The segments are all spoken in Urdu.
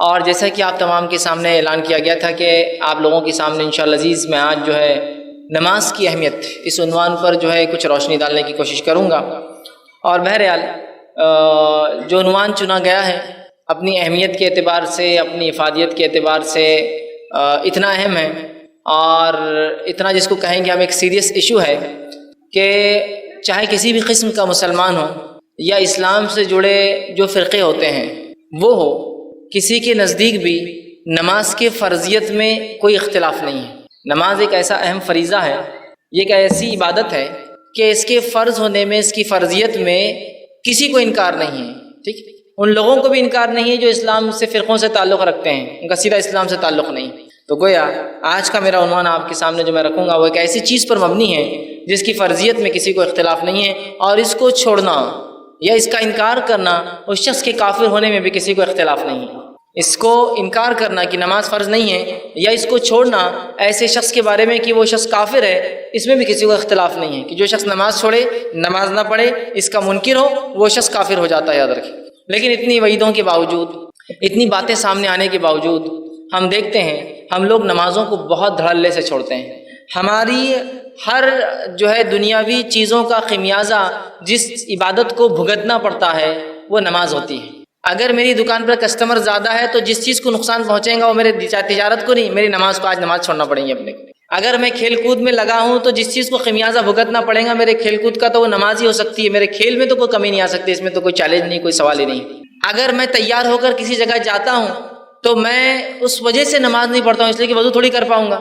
اور جیسا کہ آپ تمام کے سامنے اعلان کیا گیا تھا کہ آپ لوگوں کے سامنے انشاءاللہ عزیز میں آج جو ہے نماز کی اہمیت اس عنوان پر جو ہے کچھ روشنی ڈالنے کی کوشش کروں گا۔ اور بہرحال جو عنوان چنا گیا ہے اپنی اہمیت کے اعتبار سے، اپنی افادیت کے اعتبار سے اتنا اہم ہے، اور اتنا جس کو کہیں گے ہم ایک سیریس ایشو ہے کہ چاہے کسی بھی قسم کا مسلمان ہو یا اسلام سے جڑے جو فرقے ہوتے ہیں وہ ہو، کسی کے نزدیک بھی نماز کے فرضیت میں کوئی اختلاف نہیں ہے۔ نماز ایک ایسا اہم فریضہ ہے، یہ ایک ایسی عبادت ہے کہ اس کے فرض ہونے میں، اس کی فرضیت میں کسی کو انکار نہیں ہے۔ ٹھیک، ان لوگوں کو بھی انکار نہیں ہے جو اسلام سے فرقوں سے تعلق رکھتے ہیں، ان کا سیدھا اسلام سے تعلق نہیں۔ تو گویا آج کا میرا عنوان آپ کے سامنے جو میں رکھوں گا وہ ایک ایسی چیز پر مبنی ہے جس کی فرضیت میں کسی کو اختلاف نہیں ہے، اور اس کو چھوڑنا یا اس کا انکار کرنا اس شخص کے کافر ہونے میں بھی کسی کو اختلاف نہیں ہے۔ اس کو انکار کرنا کہ نماز فرض نہیں ہے یا اس کو چھوڑنا ایسے شخص کے بارے میں کہ وہ شخص کافر ہے، اس میں بھی کسی کو اختلاف نہیں ہے کہ جو شخص نماز چھوڑے، نماز نہ پڑھے، اس کا منکر ہو، وہ شخص کافر ہو جاتا ہے، یاد رکھیں۔ لیکن اتنی وعیدوں کے باوجود، اتنی باتیں سامنے آنے کے باوجود ہم دیکھتے ہیں ہم لوگ نمازوں کو بہت دھڑلے سے چھوڑتے ہیں۔ ہماری ہر جو ہے دنیاوی چیزوں کا خمیازہ جس عبادت کو بھگتنا پڑتا ہے وہ نماز ہوتی ہے۔ اگر میری دکان پر کسٹمر زیادہ ہے تو جس چیز کو نقصان پہنچے گا وہ میرے تجارت کو نہیں، میری نماز کو آج نماز چھوڑنا پڑیں گی اپنے کو۔ اگر میں کھیل کود میں لگا ہوں تو جس چیز کو خمیازہ بھگتنا پڑے گا میرے کھیل کود کا تو وہ نماز ہی ہو سکتی ہے، میرے کھیل میں تو کوئی کمی نہیں آ سکتی، اس میں تو کوئی چیلنج نہیں، کوئی سوال ہی نہیں۔ اگر میں تیار ہو کر کسی جگہ جاتا ہوں تو میں اس وجہ سے نماز نہیں پڑھتا ہوں اس لیے کہ وضو تھوڑی کر پاؤں گا۔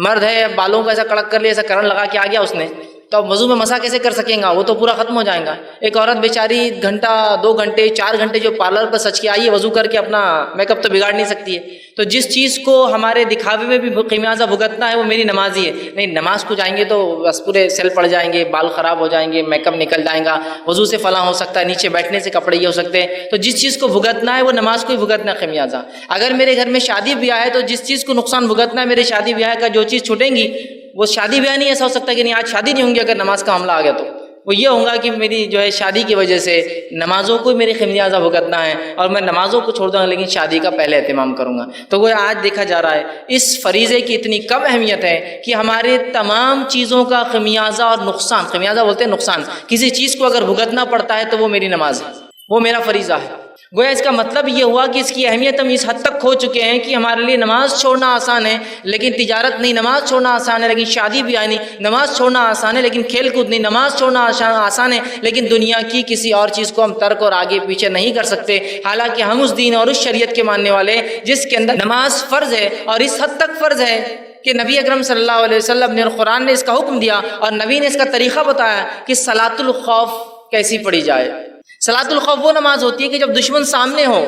مرد ہے، بالوں کو ایسا کڑک کر لیا، ایسا کرن لگا کے آ گیا اس نے، تو اب وضو میں مسا کیسے کر سکیں گا؟ وہ تو پورا ختم ہو جائے گا۔ ایک عورت بیچاری گھنٹہ، 2 گھنٹے، 4 گھنٹے جو پارلر پر سچ کے آئی ہے، وضو کر کے اپنا میک اپ تو بگاڑ نہیں سکتی ہے۔ تو جس چیز کو ہمارے دکھاوے میں بھی خمیازہ بھگتنا ہے وہ میری نماز ہی ہے۔ نہیں، نماز کو جائیں گے تو بس پورے سیل پڑ جائیں گے، بال خراب ہو جائیں گے، میک اپ نکل جائے گا، وضو سے فلاں ہو سکتا ہے، نیچے بیٹھنے سے کپڑے یہ ہو سکتے ہیں۔ تو جس چیز کو بھگتنا ہے وہ نماز کو ہی بھگتنا ہے خمیازہ۔ اگر میرے گھر میں شادی بیاہ ہے تو جس چیز کو نقصان بھگتنا ہے، میرے شادی بیاہ کا جو چیز چھوٹیں گی وہ شادی بیاہ نہیں ایسا ہو سکتا کہ نہیں آج شادی نہیں ہوں گی اگر نماز کا معاملہ آ گیا، تو وہ یہ ہوگا کہ میری جو ہے شادی کی وجہ سے نمازوں کو میری خمیازہ بھگتنا ہے اور میں نمازوں کو چھوڑ دوں گا لیکن شادی کا پہلے اہتمام کروں گا۔ تو وہ آج دیکھا جا رہا ہے اس فریضے کی اتنی کم اہمیت ہے کہ ہمارے تمام چیزوں کا خمیازہ اور نقصان، خمیازہ بولتے ہیں نقصان، کسی چیز کو اگر بھگتنا پڑتا ہے تو وہ میری نماز ہے، وہ میرا فریضہ ہے۔ گویا اس کا مطلب یہ ہوا کہ اس کی اہمیت ہم اس حد تک کھو چکے ہیں کہ ہمارے لیے نماز چھوڑنا آسان ہے لیکن تجارت نہیں، نماز چھوڑنا آسان ہے لیکن شادی بیاہ نہیں، نماز چھوڑنا آسان ہے لیکن کھیل کود نہیں، نماز چھوڑنا آسان ہے لیکن دنیا کی کسی اور چیز کو ہم ترک اور آگے پیچھے نہیں کر سکتے۔ حالانکہ ہم اس دین اور اس شریعت کے ماننے والے جس کے اندر نماز فرض ہے، اور اس حد تک فرض ہے کہ نبی اکرم صلی اللہ علیہ وسلم نے اور قرآن نے اس کا حکم دیا اور نبی نے اس کا طریقہ بتایا کہ صلاۃ الخوف کیسی پڑھی جائے۔ صلاۃ الخوف وہ نماز ہوتی ہے کہ جب دشمن سامنے ہو،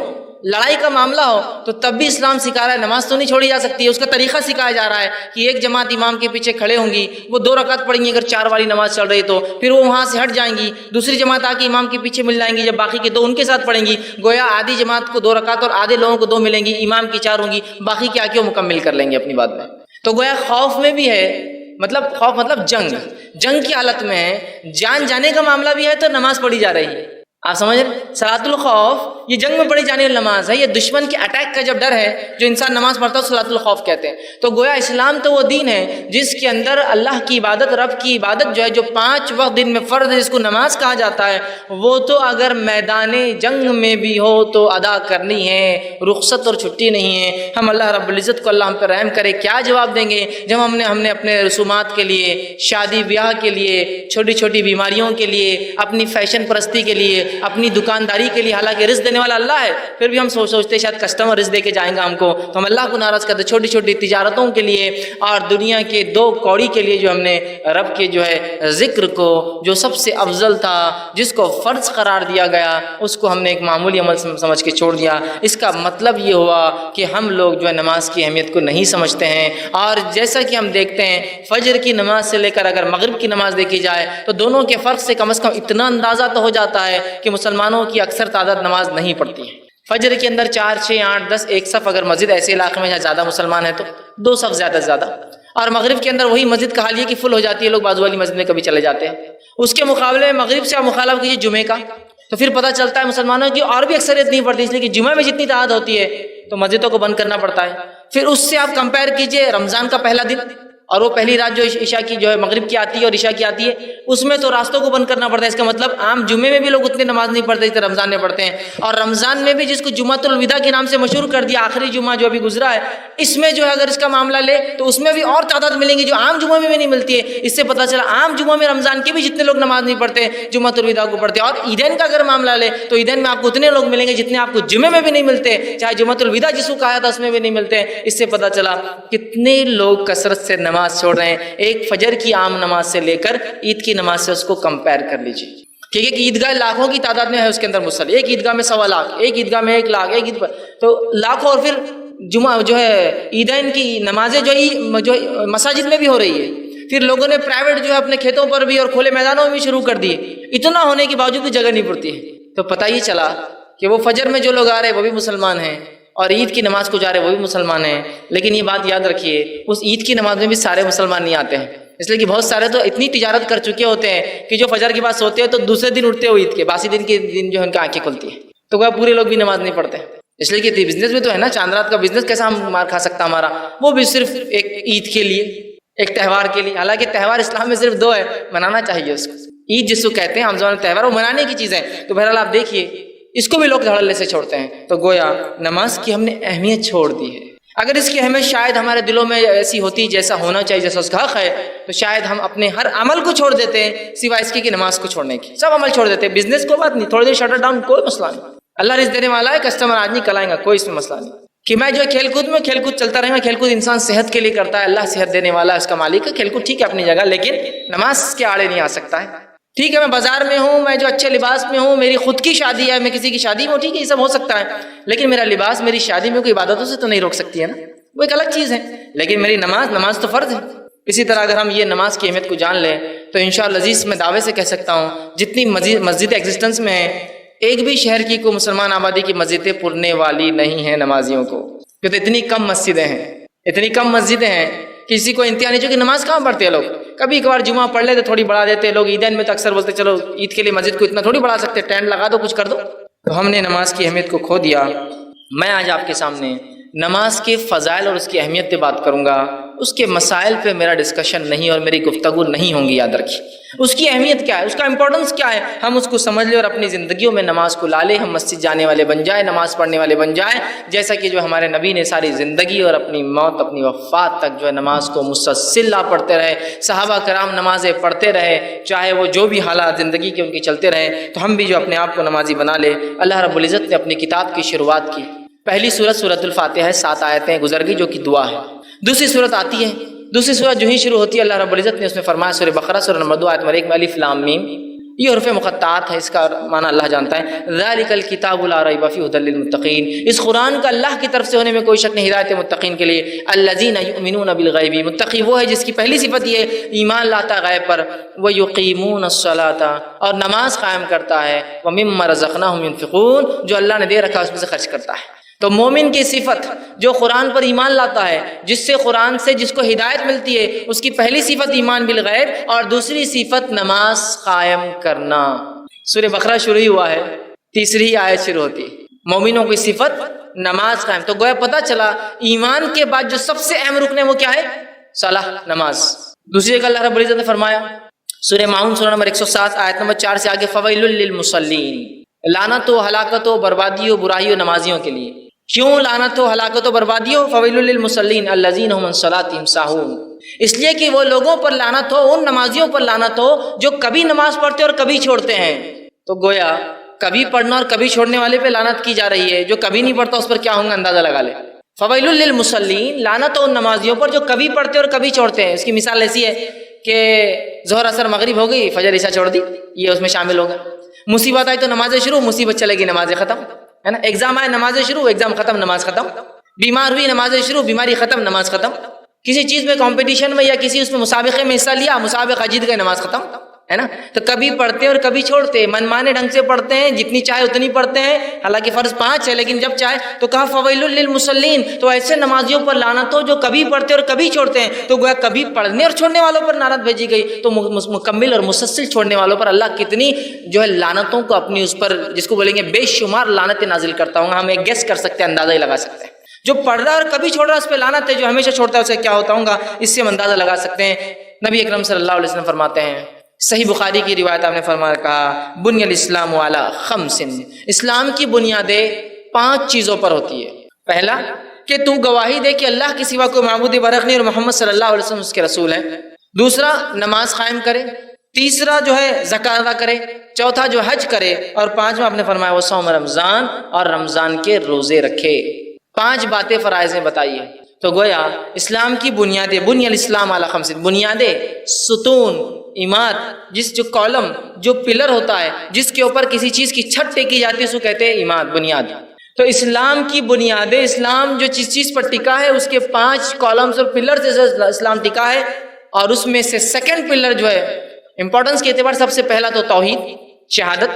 لڑائی کا معاملہ ہو، تو تب بھی اسلام سکھا رہا ہے نماز تو نہیں چھوڑی جا سکتی ہے۔ اس کا طریقہ سکھایا جا رہا ہے کہ ایک جماعت امام کے پیچھے کھڑے ہوں گی، وہ 2 رکعت پڑھیں گی اگر 4 والی نماز چل رہی تو، پھر وہ وہاں سے ہٹ جائیں گی، دوسری جماعت آ کے امام کے پیچھے مل جائیں گی، جب باقی کے 2 ان کے ساتھ پڑھیں گی، گویا آدھی جماعت کو 2 رکعت اور آدھے لوگوں کو 2 ملیں گی، امام کی 4 ہوں گی، باقی کے آ کے وہ مکمل کر لیں گے اپنی بات میں۔ تو گویا خوف میں بھی ہے، مطلب خوف مطلب جنگ کی حالت میں ہے، جان جانے کا معاملہ بھی ہے تو نماز پڑھی جا رہی ہے۔ آپ سمجھ رہے؟ صلاۃ الخوف یہ جنگ میں پڑھی جانے والی نماز ہے، یہ دشمن کے اٹیک کا جب ڈر ہے جو انسان نماز پڑھتا ہے صلاۃ الخوف کہتے ہیں۔ تو گویا اسلام تو وہ دین ہے جس کے اندر اللہ کی عبادت، رب کی عبادت جو ہے جو 5 وقت دن میں فرض ہے جس کو نماز کہا جاتا ہے، وہ تو اگر میدان جنگ میں بھی ہو تو ادا کرنی ہے، رخصت اور چھٹی نہیں ہے۔ ہم اللہ رب العزت کو اللہ ہم پہ رحم کرے کیا جواب دیں گے جب ہم نے اپنے رسومات کے لیے، شادی بیاہ کے لیے، چھوٹی چھوٹی بیماریوں کے لیے، اپنی فیشن پرستی کے لیے، اپنی دکانداری کے لیے، حالانکہ رزق دینے والا اللہ ہے، پھر بھی ہم سوچتے شاید کسٹمر رزق دے کے جائیں گا ہم کو، تو ہم اللہ کو ناراض کرتے۔ چھوٹی چھوٹی تجارتوں کے لیے اور دنیا کے 2 کوڑی کے لیے جو ہم نے رب کے جو ہے ذکر کو جو سب سے افضل تھا، جس کو فرض قرار دیا گیا، اس کو ہم نے ایک معمولی عمل سمجھ کے چھوڑ دیا۔ اس کا مطلب یہ ہوا کہ ہم لوگ جو ہے نماز کی اہمیت کو نہیں سمجھتے ہیں، اور جیسا کہ ہم دیکھتے ہیں فجر کی نماز سے لے کر اگر مغرب کی نماز دیکھی جائے تو دونوں کے فرق سے کم از کم اتنا اندازہ تو ہو جاتا ہے کہ مسلمانوں کی اکثر تعداد نماز نہیں پڑھتی ہے۔ فجر کے اندر 4 6 8 10 ایک صف، اگر مسجد ایسے علاقے میں جہاں زیادہ مسلمان ہیں تو 2 صف زیادہ سے زیادہ، اور مغرب کے اندر وہی مسجد کا حال یہ کہ فل ہو جاتی ہے، لوگ بازو والی مسجد میں کبھی چلے جاتے ہیں۔ اس کے مقابلے میں مغرب سے آپ مخالف کیجیے جمعے کا، تو پھر پتہ چلتا ہے مسلمانوں کی اور بھی اکثریت نہیں پڑتی، اس لیے کہ جمعہ میں جتنی تعداد ہوتی ہے تو مسجدوں کو بند کرنا پڑتا ہے۔ پھر اس سے آپ کمپیئر کیجئے رمضان کا پہلا دن اور وہ پہلی رات جو عشاء کی جو ہے مغرب کی آتی ہے اور عشاء کی آتی ہے، اس میں تو راستوں کو بند کرنا پڑتا ہے۔ اس کا مطلب عام جمعے میں بھی لوگ اتنے نماز نہیں پڑھتے جتنے رمضان میں پڑھتے ہیں، اور رمضان میں بھی جس کو جمعۃ الوداع کے نام سے مشہور کر دیا، آخری جمعہ جو ابھی گزرا ہے، اس میں جو ہے اگر اس کا معاملہ لے تو اس میں بھی اور تعداد ملیں گی جو عام جمعہ میں بھی نہیں ملتی ہے۔ اس سے پتہ چلا عام جمعہ میں رمضان کے بھی جتنے لوگ نماز نہیں پڑھتے جمعۃ الوداع کو پڑھتے ہیں، اور عیدین کا اگر معاملہ لے تو عیدین میں آپ کو اتنے لوگ ملیں گے جتنے آپ کو جمعے میں بھی نہیں ملتے، چاہے جمعۃ الوداع جس کو کہا تھا اس میں بھی نہیں ملتے۔ اس سے پتہ چلا کتنے لوگ کثرت سے نماز چھوڑ رہے ہیں۔ ایک فجر کی عام نماز سے لے کر عید کی نماز سے اس کو کمپیئر کر لیجیے، کیونکہ ایک عیدگاہ لاکھوں کی تعداد میں ہے، اس کے اندر مصلی، ایک عیدگاہ میں 1.25 لاکھ، ایک عیدگاہ میں 1 لاکھ، ایک عید پر تو لاکھوں، اور پھر جمعہ جو ہے عیدین کی نمازیں جو مساجد میں بھی ہو رہی ہے، پھر لوگوں نے پرائیویٹ جو ہے اپنے کھیتوں پر بھی اور کھلے میدانوں میں بھی شروع کر دیے، اتنا ہونے کے باوجود بھی جگہ نہیں پڑتی ہے۔ تو پتہ ہی چلا کہ وہ فجر میں جو لوگ آ رہے ہیں وہ بھی مسلمان ہیں، اور عید کی نماز کو جا رہے ہیں وہ بھی مسلمان ہیں، لیکن یہ بات یاد رکھیے اس عید کی نماز میں بھی سارے مسلمان نہیں آتے ہیں، اس لیے کہ بہت سارے تو اتنی تجارت کر چکے ہوتے ہیں کہ جو فجر کے بعد سوتے ہیں تو دوسرے دن اٹھتے ہو عید کے باسی دن کے دن جو ہے ان کی آنکھیں کھلتی ہیں، تو وہ پورے لوگ بھی نماز نہیں پڑھتے، اس لیے کہ بزنس بھی تو ہے نا، چاند رات کا بزنس کیسا ہم مار کھا سکتا ہمارا، وہ بھی صرف ایک عید کے لیے، ایک تہوار کے لیے، حالانکہ تہوار اسلام میں صرف 2 ہے، منانا چاہیے اس کو، عید جس کو کہتے ہیں عام زبان میں تہوار، وہ منانے کی چیز ہے۔ تو بہرحال آپ دیکھیے اس کو بھی لوگ دھڑلے سے چھوڑتے ہیں، تو گویا نماز کی ہم نے اہمیت چھوڑ دی ہے۔ اگر اس کی اہمیت شاید ہمارے دلوں میں ایسی ہوتی جیسا ہونا چاہیے، جیسا اس کا حق ہے، تو شاید ہم اپنے ہر عمل کو چھوڑ دیتے ہیں سوائے اس کی کہ نماز کو چھوڑنے کی، سب عمل چھوڑ دیتے ہیں۔ بزنس کو بات نہیں، تھوڑی دیر شٹر ڈاؤن، کوئی مسئلہ نہیں، اللہ رزق دینے والا ہے، کسٹمر آج نہیں کل آئے گا، کوئی اس میں مسئلہ نہیں۔ کہ میں جو ہے کھیل کود میں کھیل کود چلتا رہے گا، کھیل کود انسان صحت کے لیے کرتا ہے، اللہ صحت دینے والا ہے، اس کا مالک ہے، کھیل کود ٹھیک ہے اپنی جگہ، لیکن نماز کے آڑے نہیں آ سکتا ہے۔ ٹھیک ہے میں بازار میں ہوں، میں جو اچھے لباس میں ہوں، میری خود کی شادی ہے، میں کسی کی شادی میں ہوں، ٹھیک ہے یہ سب ہو سکتا ہے، لیکن میرا لباس میری شادی میں کوئی عبادتوں سے تو نہیں روک سکتی ہے نا، وہ ایک الگ چیز ہے، لیکن میری نماز تو فرض ہے۔ اسی طرح اگر ہم یہ نماز کی اہمیت کو جان لیں تو انشاءاللہ عزیز میں دعوے سے کہہ سکتا ہوں جتنی مسجد ایگزسٹنس میں ہیں، ایک بھی شہر کی کوئی مسلمان آبادی کی مسجدیں پرنے والی نہیں ہیں نمازیوں کو، کیونکہ اتنی کم مسجدیں ہیں، اتنی کم مسجدیں ہیں، کسی کو انتہا نہیں، چونکہ نماز کہاں پڑھتے ہیں لوگ، کبھی کبھار جمعہ پڑھ لیتے تھوڑی بڑھا دیتے لوگ، عیدین میں تو اکثر بولتے چلو عید کے لیے مسجد کو اتنا تھوڑی بڑھا سکتے، ٹینٹ لگا دو، کچھ کر دو، تو ہم نے نماز کی اہمیت کو کھو دیا۔ میں آج آپ کے سامنے نماز کے فضائل اور اس کی اہمیت پہ بات کروں گا، اس کے مسائل پہ میرا ڈسکشن نہیں اور میری گفتگو نہیں ہوں گی، یاد رکھیے اس کی اہمیت کیا ہے، اس کا امپورٹنس کیا ہے، ہم اس کو سمجھ لیں اور اپنی زندگیوں میں نماز کو لا لیں، ہم مسجد جانے والے بن جائیں، نماز پڑھنے والے بن جائیں، جیسا کہ جو ہمارے نبی نے ساری زندگی اور اپنی موت اپنی وفات تک جو ہے نماز کو مسلسل پڑھتے رہے، صحابہ کرام نمازیں پڑھتے رہے، چاہے وہ جو بھی حالات زندگی کے ان کے چلتے رہے، تو ہم بھی جو اپنے آپ کو نمازی بنا لیں۔ اللہ رب العزت نے اپنی کتاب کی شروعات کی، پہلی سورت سورۃ الفاتحہ ہے، 7 آیتیں گزر گئی جو کہ دعا ہے، دوسری سورت آتی ہے، دوسری سورت جو ہی شروع ہوتی ہے اللہ رب العزت نے اس میں فرمایا، سورہ بقرہ سورہ نمبر 2 آیت نمبر 1 میں الف لام میم، یہ حروف مقطعات ہے، اس کا معنی اللہ جانتا ہے، ذالک الکتاب لا ریب فیہ ھدی للمتقین، اس قرآن کا اللہ کی طرف سے ہونے میں کوئی شک نہیں، ہدایت متقین کے لیے، الذین یؤمنون بالغیب، متقی وہ ہے جس کی پہلی صفت یہ ہے ایمان لاتا ہے غیب پر، ویقیمون الصلاۃ، اور نماز قائم کرتا ہے، ومما رزقناہم ينفقون، جو اللہ نے دے رکھا اس میں سے خرچ کرتا ہے۔ تو مومن کی صفت جو قرآن پر ایمان لاتا ہے، جس سے قرآن سے جس کو ہدایت ملتی ہے، اس کی پہلی صفت ایمان بالغیب، اور دوسری صفت نماز قائم کرنا۔ سورہ بقرہ شروع ہی ہوا ہے، تیسری آیت شروع ہوتی ہے، مومنوں کی صفت نماز قائم، تو گویا پتہ چلا ایمان کے بعد جو سب سے اہم رکن ہے وہ کیا ہے؟ صلاح، نماز۔ دوسری جگہ اللہ رب العزت نے فرمایا سورہ ماؤن سورہ نمبر 107 آیت نمبر 4 سے آگے، فویل للمصلین، لعنت و ہلاکت و بربادی و برائی و نمازیوں کے لیے۔ کیوں لعنت و ہلاکت و بربادی ہو؟ فویل للمصلین الذین هم عن صلاتهم ساہون، اس لیے کہ وہ لوگوں پر لعنت ہو، ان نمازیوں پر لعنت ہو جو کبھی نماز پڑھتے اور کبھی چھوڑتے ہیں۔ تو گویا کبھی پڑھنا اور کبھی چھوڑنے والے پہ لعنت کی جا رہی ہے، جو کبھی نہیں پڑھتا اس پر کیا ہوگا اندازہ لگا لے۔ فویل للمصلین، لعنت ہو ان نمازیوں پر جو کبھی پڑھتے اور کبھی چھوڑتے ہیں۔ اس کی مثال ایسی ہے کہ ظہر اثر مغرب ہو گئی، فجر عشاء چھوڑ دی، یہ اس میں شامل ہوگا۔ مصیبت آئی تو نمازیں شروع، مصیبت چلے گی نمازیں ختم، ہے نا۔ ایگزام آئے نمازیں شروع، ایگزام ختم، نماز ختم۔ بیمار ہوئی نمازیں شروع، بیماری ختم، نماز ختم۔ کسی چیز میں کمپٹیشن میں یا کسی اس میں مسابقے میں حصہ لیا، مسابقہ جیت گئے، نماز ختم، ہے نا۔ تو کبھی پڑھتے اور کبھی چھوڑتے، من مانے ڈھنگ سے پڑھتے ہیں، جتنی چاہے اتنی پڑھتے ہیں، حالانکہ فرض 5 ہے لیکن جب چاہے تو کہا فویل للمصلین، تو ایسے نمازیوں پر لعنت ہو جو کبھی پڑھتے اور کبھی چھوڑتے ہیں۔ تو گویا کبھی پڑھنے اور چھوڑنے والوں پر لعنت بھیجی گئی، تو مکمل اور مسلسل چھوڑنے والوں پر اللہ کتنی جو ہے لعنتوں کو اپنی اس پر، جس کو بولیں گے بے شمار لعنتیں نازل کرتا ہوں، ہم ایک گیس کر سکتے ہیں، اندازہ ہی لگا سکتے ہیں۔ جو پڑھ رہا ہے اور کبھی چھوڑ رہا ہے اس پہ لعنت ہے، جو ہمیشہ چھوڑتا ہے اسے کیا ہوتا ہوگا، اس سے ہم اندازہ لگا سکتے ہیں۔ نبی اکرم صلی اللہ علیہ وسلم فرماتے ہیں، صحیح بخاری کی روایت آپ نے فرمایا، کہا بنی الاسلام علی خمس، اسلام کی بنیادیں 5 چیزوں پر ہوتی ہے۔ پہلا کہ تو گواہی دے کہ اللہ کے سوا کوئی معبود برحق نہیں اور محمد صلی اللہ علیہ وسلم اس کے رسول ہیں۔ دوسرا نماز قائم کرے۔ تیسرا جو ہے زکوٰۃ ادا کرے۔ چوتھا جو حج کرے۔ اور پانچواں آپ نے فرمایا وہ صوم رمضان اور رمضان کے روزے رکھے۔ 5 باتیں فرائض ہیں بتائیے۔ تو گویا اسلام کی بنیادیں، بنی الاسلام علی خمس، بنیادیں، ستون، عماد، جو کالم، جو پلر ہوتا ہے جس کے اوپر کسی چیز کی چھت ٹیکی جاتی ہے اس کو کہتے ہیں عماد، بنیاد۔ تو اسلام کی بنیادیں، اسلام جو جس چیز پر ٹکا ہے اس کے 5 کالمز اور پلر سے اسلام ٹکا ہے، اور اس میں سے سیکنڈ پلر جو ہے امپورٹنس کے اعتبار سب سے پہلا تو توحید، شہادت،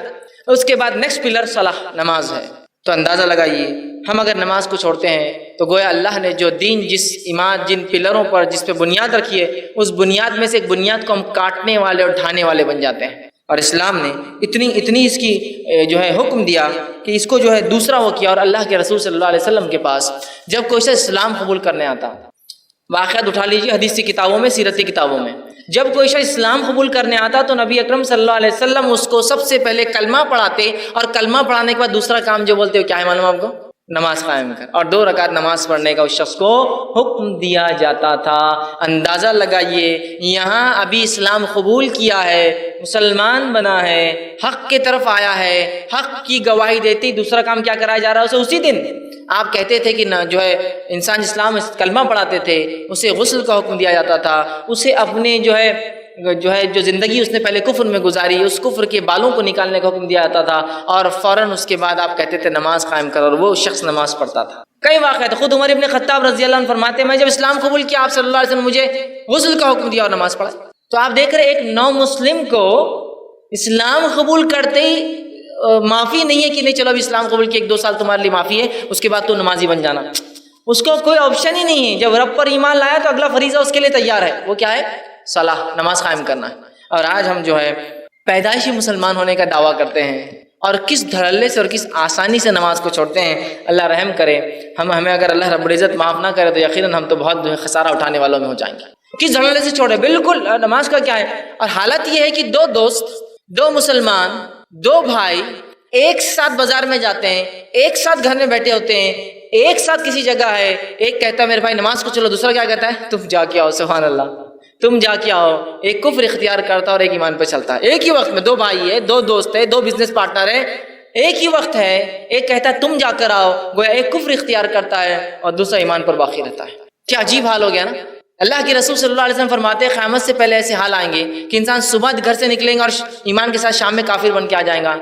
اس کے بعد نیکسٹ پلر صلاح، نماز ہے۔ تو اندازہ لگائیے ہم اگر نماز کو چھوڑتے ہیں تو گویا اللہ نے جو دین، جس عماد، جن پلروں پر جس پہ بنیاد رکھی ہے اس بنیاد میں سے ایک بنیاد کو ہم کاٹنے والے اور ڈھانے والے بن جاتے ہیں۔ اور اسلام نے اتنی اس کی جو ہے حکم دیا کہ اس کو جو ہے دوسرا وہ کیا۔ اور اللہ کے رسول صلی اللہ علیہ وسلم کے پاس جب کوئی شخص اسلام قبول کرنے آتا، واقعات اٹھا لیجیے حدیثی کتابوں میں، سیرتی کتابوں میں، جب کوئی شخص اسلام قبول کرنے آتا تو نبی اکرم صلی اللہ علیہ وسلم اس کو سب سے پہلے کلمہ پڑھاتے، اور کلمہ پڑھانے کے بعد دوسرا کام جو بولتے ہو کیا ہے معلوم آپ کو؟ نماز قائم کر، اور 2 رکعت نماز پڑھنے کا اس شخص کو حکم دیا جاتا تھا۔ اندازہ لگائیے یہاں ابھی اسلام قبول کیا ہے، مسلمان بنا ہے، حق کی طرف آیا ہے، حق کی گواہی دیتی، دوسرا کام کیا کرایا جا رہا ہے اسے؟ اسی دن آپ کہتے تھے کہ جو ہے انسان اسلام کلمہ پڑھاتے تھے، اسے غسل کا حکم دیا جاتا تھا، اسے اپنے جو زندگی اس نے پہلے کفر میں گزاری اس کفر کے بالوں کو نکالنے کا حکم دیا جاتا تھا، اور فوراً اس کے بعد آپ کہتے تھے نماز قائم کرو، اور وہ شخص نماز پڑھتا تھا۔ کئی واقعات، خود عمر ابن خطاب رضی اللہ عنہ فرماتے ہیں میں جب اسلام قبول کیا آپ صلی اللہ علیہ وسلم نے مجھے غسل کا حکم دیا اور نماز پڑھا۔ تو آپ دیکھ رہے ایک نو مسلم کو اسلام قبول کرتے ہی معافی نہیں ہے کہ نہیں چلو اب اسلام قبول کیا 1-2 سال تمہارے لیے معافی ہے، اس کے بعد تو نمازی بن جانا، اس کو کوئی آپشن ہی نہیں ہے۔ جب رب پر ایمان لایا تو اگلا فریضہ اس کے لیے تیار ہے، وہ کیا ہے؟ صلاح، نماز قائم کرنا ہے۔ اور آج ہم جو ہے پیدائشی مسلمان ہونے کا دعویٰ کرتے ہیں اور کس دھڑلے سے اور کس آسانی سے نماز کو چھوڑتے ہیں۔ اللہ رحم کرے، ہمیں اگر اللہ رب العزت معاف نہ کرے تو یقیناً ہم تو بہت خسارہ اٹھانے والوں میں ہو جائیں گے۔ کس دھڑلے سے چھوڑے؟ بالکل نماز کا کیا ہے؟ اور حالت یہ ہے کہ 2 دوست، 2 مسلمان، 2 بھائی ایک ساتھ بازار میں جاتے ہیں، ایک ساتھ گھر میں بیٹھے ہوتے ہیں، ایک ساتھ کسی جگہ ہے، ایک کہتا ہے میرے بھائی نماز کو چلو، دوسرا کیا کہتا ہے؟ تم جا کے آؤ، سبحان اللہ، تم جا کے آؤ۔ ایک کفر اختیار کرتا ہے اور ایک ایمان پہ چلتا ہے۔ ایک ہی وقت میں 2 بھائی ہے، 2 دوست ہے، 2 بزنس پارٹنر ہیں، ایک ہی وقت ہے، ایک کہتا ہے تم جا کر آؤ، گویا ایک کفر اختیار کرتا ہے اور دوسرا ایمان پر باقی رہتا ہے۔ کیا عجیب حال ہو گیا نا۔ اللہ کے رسول صلی اللہ علیہ وسلم فرماتے ہیں قیامت سے پہلے ایسے حال آئیں گے کہ انسان صبح گھر سے نکلیں گا اور ایمان کے ساتھ شام میں کافر بن کے آ جائیں گا،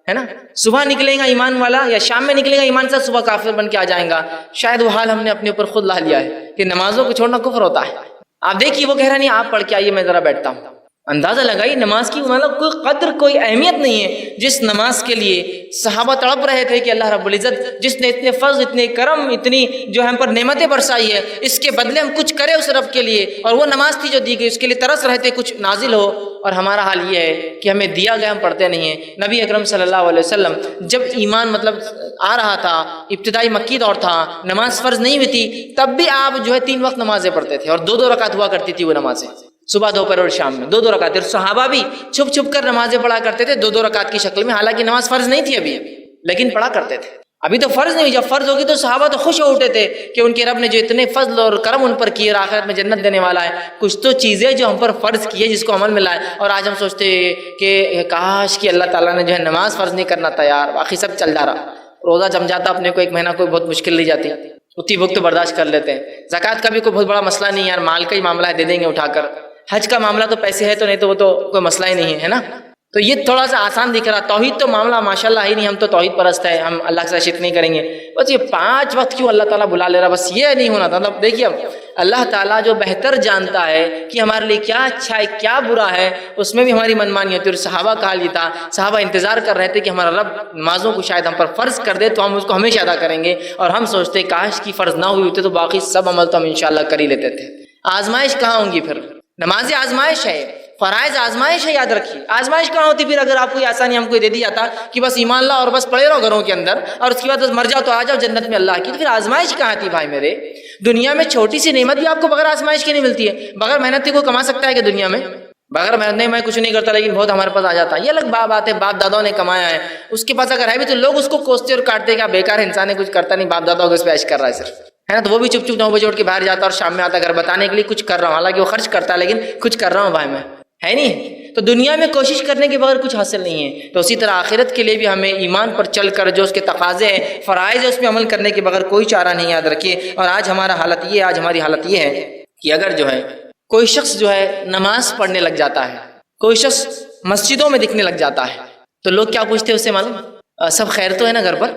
ہے نا؟ صبح نکلے گا ایمان والا، یا شام میں نکلے گا ایمان کے ساتھ صبح کافر بن کے آ جائیں گا۔ شاید وہ حال ہم نے اپنے اوپر خود لا لیا ہے کہ نمازوں کو چھوڑنا کفر ہوتا ہے۔ آپ دیکھیے وہ کہہ رہا نہیں آپ پڑھ کے آئیے میں ذرا بیٹھتا ہوں۔ اندازہ لگائیے نماز کی مطلب کوئی قدر، کوئی اہمیت نہیں ہے جس نماز کے لیے صحابہ تڑپ رہے تھے کہ اللہ رب العزت جس نے اتنے فضل، اتنے کرم، اتنی جو ہم پر نعمتیں برسائی ہے، اس کے بدلے ہم کچھ کرے اس رب کے لیے، اور وہ نماز تھی جو دی گئی اس کے لیے ترس رہے تھے کچھ نازل ہو۔ اور ہمارا حال یہ ہے کہ ہمیں دیا گیا ہم پڑھتے نہیں ہیں۔ نبی اکرم صلی اللہ علیہ وسلم جب ایمان آ رہا تھا، ابتدائی مکی دور تھا، نماز فرض نہیں ہوئی تھی، تب بھی آپ جو ہے 3 وقت نمازیں پڑھتے تھے، اور 2 رکعت ہوا کرتی تھی وہ نمازیں، صبح دوپہر اور شام میں 2 رکعت۔ اور صحابہ بھی چھپ چھپ کر نمازیں پڑھا کرتے تھے 2 رکعت کی شکل میں، حالانکہ نماز فرض نہیں تھی ابھی، لیکن پڑھا کرتے تھے۔ ابھی تو فرض نہیں ہوئی، جب فرض ہوگی تو صحابہ تو خوش ہو اٹھے تھے کہ ان کے رب نے جو اتنے فضل اور کرم ان پر کیے اور آخرت میں جنت دینے والا ہے، کچھ تو چیزیں جو ہم پر فرض کی ہے جس کو عمل میں لائے۔ اور آج ہم سوچتے کہ کاش کہ اللہ تعالیٰ نے جو ہے نماز فرض نہیں کرنا تھا یار، باقی سب چل جا رہا، روزہ جم جاتا اپنے کو 1 مہینہ، کوئی بہت مشکل نہیں جاتی، اتنی وقت برداشت کر لیتے ہیں۔ زکوٰۃ کا بھی کوئی بہت بڑا مسئلہ نہیں یار، مال کا ہی معاملہ ہے، دے دیں گے اٹھا کر۔ حج کا معاملہ تو پیسے ہے تو نہیں تو وہ تو کوئی مسئلہ ہی نہیں ہے نا۔ تو یہ تھوڑا سا آسان دکھ رہا، توحید تو معاملہ ماشاءاللہ ہی نہیں، ہم تو توحید پرست ہے، ہم اللہ کے ساتھ شرک نہیں کریں گے۔ بس یہ 5 وقت کیوں اللہ تعالیٰ بلا لے رہا، بس یہ نہیں ہونا تھا۔ مطلب دیکھیے اب اللہ تعالیٰ جو بہتر جانتا ہے کہ ہمارے لیے کیا اچھا ہے کیا برا ہے، اس میں بھی ہماری منمانی ہوتی ہے۔ اور صحابہ کا حال یہ تھا، صحابہ انتظار کر رہے تھے کہ ہمارا رب نمازوں کو شاید ہم پر فرض کر دے تو ہم اس کو ہمیشہ ادا کریں گے، اور ہم سوچتے کاش کی فرض نہ ہوئی ہوتی تو باقی سب عمل تو ہم انشاءاللہ کر ہی لیتے تھے۔ آزمائش کہاں ہوں گی پھر؟ نماز آزمائش ہے، فرائض آزمائش ہے، یاد رکھیے۔ آزمائش کہاں ہوتی پھر؟ اگر آپ کو یہ آسانی ہم کو دے دی جاتا کہ بس ایمان لاؤ اور بس پڑے رہو گھروں کے اندر اور اس کے بعد بس مر جاؤ تو آ جاؤ جنت میں اللہ کی، تو پھر آزمائش کہاں تھی بھائی میرے؟ دنیا میں چھوٹی سی نعمت بھی آپ کو بغیر آزمائش کی نہیں ملتی ہے۔ بغیر محنت کے کوئی کما سکتا ہے کہ دنیا میں؟ بغیر محنت نہیں، میں کچھ نہیں کرتا لیکن بہت ہمارے پاس آ جاتا ہے، یہ الگ بات ہے، باپ داداؤں نے کمایا ہے، اس کے پاس اگر ہے بھی تو لوگ اس کو کوستے اور کاٹتے کہ بیکار انسان ہے، کچھ کرتا نہیں، باپ داداؤں کو اس پہ عیش کر رہا ہے صرف، ہے نا؟ تو وہ بھی چپ چپ 9 بجے اٹھ کے باہر جاتا اور شام میں آتا گھر بتانے کے لیے کچھ کر رہا ہوں، حالانکہ وہ خرچ کرتا ہے لیکن کچھ کر رہا ہوں بھائی میں، ہے نہیں؟ تو دنیا میں کوشش کرنے کے بغیر کچھ حاصل نہیں ہے۔ تو اسی طرح آخرت کے لیے بھی ہمیں ایمان پر چل کر جو اس کے تقاضے ہیں، فرائض ہے، اس میں عمل کرنے کے بغیر کوئی چارہ نہیں، یاد رکھیے۔ اور آج ہماری حالت یہ ہے کہ اگر جو ہے کوئی شخص جو ہے نماز پڑھنے لگ جاتا ہے، کوئی شخص مسجدوں میں دکھنے لگ جاتا ہے، تو لوگ کیا پوچھتے ہیں اس سے معلوم؟ سب خیر تو ہے نا گھر پر؟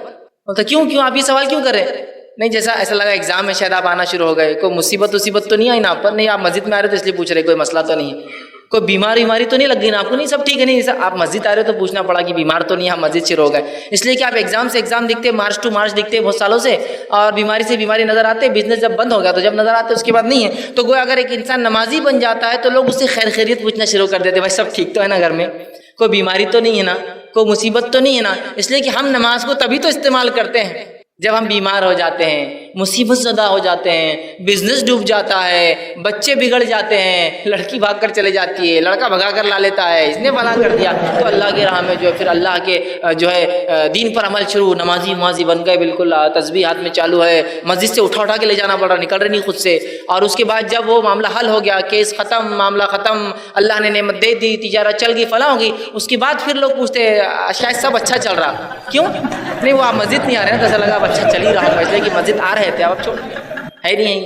تو کیوں آپ یہ سوال کیوں کر رہے ہیں؟ نہیں، جیسا ایسا لگا ایگزام میں شاید آپ آنا شروع ہو گئے، کوئی مصیبت تو نہیں آئی نا آپ پر؟ نہیں، آپ مسجد میں آ رہے تو اس لیے پوچھ رہے، کوئی مسئلہ تو نہیں ہے، کوئی بیماری تو نہیں لگ گئی نا آپ کو؟ نہیں، سب ٹھیک ہے۔ نہیں، جیسا آپ مسجد آ رہے تو پوچھنا پڑا کہ بیمار تو نہیں ہے، آپ مسجد شروع ہو گئے، اس لیے کہ آپ ایگزام سے ایگزام دکھتے، مارچ ٹو مارچ دکھتے بہت سالوں سے، اور بیماری سے بیماری نظر آتے، بزنس جب بند ہو گیا تو جب نظر آتے اس کے بعد نہیں ہے۔ تو گویا اگر ایک انسان نمازی بن جاتا ہے تو لوگ اس سے خیر خیریت پوچھنا شروع کر دیتے، بھائی سب ٹھیک تو ہے نا گھر میں؟ کوئی بیماری تو نہیں ہے نا؟ کوئی مصیبت تو نہیں ہے نا؟ اس لیے کہ ہم نماز کو تبھی تو استعمال کرتے ہیں جب ہم بیمار ہو جاتے ہیں، مصیبت زدہ ہو جاتے ہیں، بزنس ڈوب جاتا ہے، بچے بگڑ جاتے ہیں، لڑکی بھاگ کر چلے جاتی ہے، لڑکا بھگا کر لا لیتا ہے، اس نے فلاں کر دیا، تو اللہ کے راہ میں جو ہے پھر اللہ کے جو ہے دین پر عمل شروع، نمازی بن گئے، بالکل تسبیح ہاتھ میں چالو ہے، مسجد سے اٹھا کے لے جانا پڑ رہا، نکل رہے نہیں خود سے، اور اس کے بعد جب وہ معاملہ حل ہو گیا، کیس ختم، معاملہ ختم، اللہ نے نعمت دے دی، تجارت چل گئی، فلاں ہو گئی، اس کے بعد پھر لوگ پوچھتے شاید سب اچھا چل رہا، کیوں؟ نہیں، وہ آپ مسجد نہیں آ رہے ہیں تو ایسا لگا اب اچھا چل ہی رہا ہوگا، اس لیے کہ مسجد آ رہے تھے، اب چھوڑ ہے نہیں۔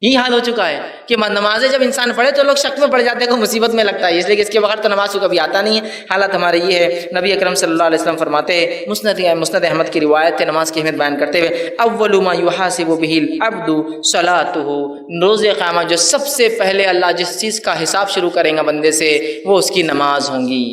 یہی حال ہو چکا ہے کہ نمازیں جب انسان پڑھے تو لوگ شک میں پڑ جاتے ہیں، کوئی مصیبت میں لگتا ہے، اس لیے کہ اس کے بغیر تو نماز کو کبھی آتا نہیں ہے۔ حالت ہمارے یہ ہے، نبی اکرم صلی اللہ علیہ وسلم فرماتے ہیں، مسند احمد کی روایت ہے نماز کی اہمیت بیان کرتے ہوئے، اول ما یحاسب به العبد صلاته، روز قیامت جو سب سے پہلے اللہ جس چیز کا حساب شروع کریں گا بندے سے وہ اس کی نماز ہوں گی۔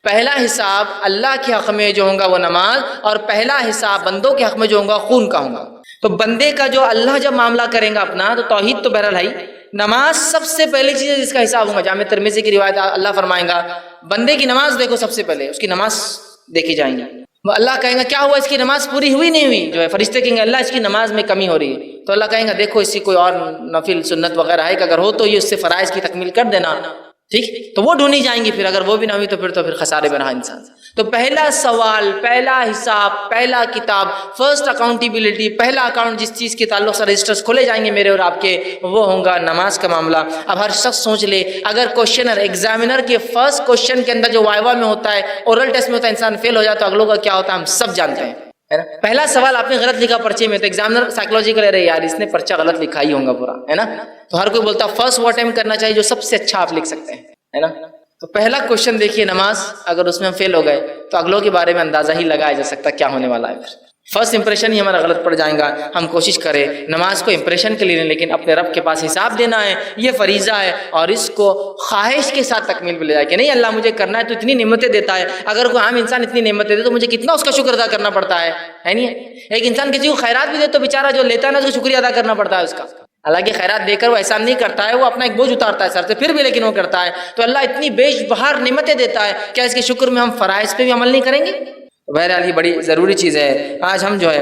پہلا حساب اللہ کے حق میں جو ہوگا وہ نماز، اور پہلا حساب بندوں کے حق میں جو ہوگا خون کا ہوگا۔ تو بندے کا جو اللہ جب معاملہ کریں گا اپنا، تو توحید تو بہرحال ہے، نماز سب سے پہلی چیز ہے جس کا حساب ہوگا۔ جامع ترمذی کی روایت اللہ فرمائیں گا بندے کی نماز دیکھو، سب سے پہلے اس کی نماز دیکھی جائیں گی، اللہ کہیں گا کیا ہوا، اس کی نماز پوری ہوئی نہیں ہوئی؟ جو ہے فرشتے کہیں گے اللہ اس کی نماز میں کمی ہو رہی ہے، تو اللہ کہیں گا دیکھو اس کی کوئی اور نفل سنت وغیرہ ہے کہ اگر ہو تو یہ اس سے فرائض کی تکمیل کر دینا، ٹھیک؟ تو وہ ڈھونڈی جائیں گی، پھر اگر وہ بھی نہ ہوئی تو پھر خسارے میں رہا انسان۔ تو پہلا سوال، پہلا حساب، پہلا کتاب، فرسٹ اکاؤنٹیبلٹی، پہلا اکاؤنٹ جس چیز کے تعلق سے رجسٹرز کھولے جائیں گے میرے اور آپ کے، وہ ہوگا نماز کا معاملہ۔ اب ہر شخص سوچ لے، اگر کوشچنر ایگزامینر کے فرسٹ کوشچن کے اندر جو وائوا میں ہوتا ہے، اورل ٹیسٹ میں ہوتا ہے، انسان فیل ہو جاتا ہے تو اگلوں کا کیا ہوتا ہے ہم سب جانتے ہیں، ہے نا؟ پہلا سوال آپ نے غلط لکھا پرچے میں تو ایگزامینر سائیکولوجی کر رہے یار اس نے پرچہ غلط لکھا ہی ہوگا پورا، ہے نا؟ تو ہر کوئی بولتا فرسٹ وہ اٹیمپٹ کرنا چاہیے جو سب سے اچھا آپ لکھ سکتے ہیں، ہے نا؟ تو پہلا کوشچن دیکھیے نماز، اگر اس میں ہم فیل ہو گئے تو اگلوں کے بارے میں اندازہ ہی لگایا جا سکتا کیا ہونے والا ہے، پھر فرسٹ امپریشن ہی ہمارا غلط پڑ جائے گا۔ ہم کوشش کریں نماز کو امپریشن کے لیے نہیں، لیکن اپنے رب کے پاس حساب دینا ہے، یہ فریضہ ہے، اور اس کو خواہش کے ساتھ تکمیل پہ لے جائے کہ نہیں اللہ مجھے کرنا ہے، تو اتنی نعمتیں دیتا ہے، اگر کوئی عام انسان اتنی نعمتیں دے تو مجھے کتنا اس کا شکر ادا کرنا پڑتا ہے نہیں؟ ایک انسان کسی کو خیرات بھی دے تو بیچارہ جو لیتا ہے نا اس کو شکریہ ادا کرنا پڑتا ہے اس کا، حالانکہ خیرات دے کر وہ احسان نہیں کرتا ہے، وہ اپنا ایک بوجھ اتارتا ہے سر سے، پھر بھی لیکن وہ کرتا ہے۔ تو اللہ اتنی بیش بہار نعمتیں دیتا ہے، کیا اس کے شکر میں ہم فرائض پہ بھی عمل نہیں کریں گے؟ بہرحال یہ بڑی ضروری چیز ہے۔ آج ہم جو ہے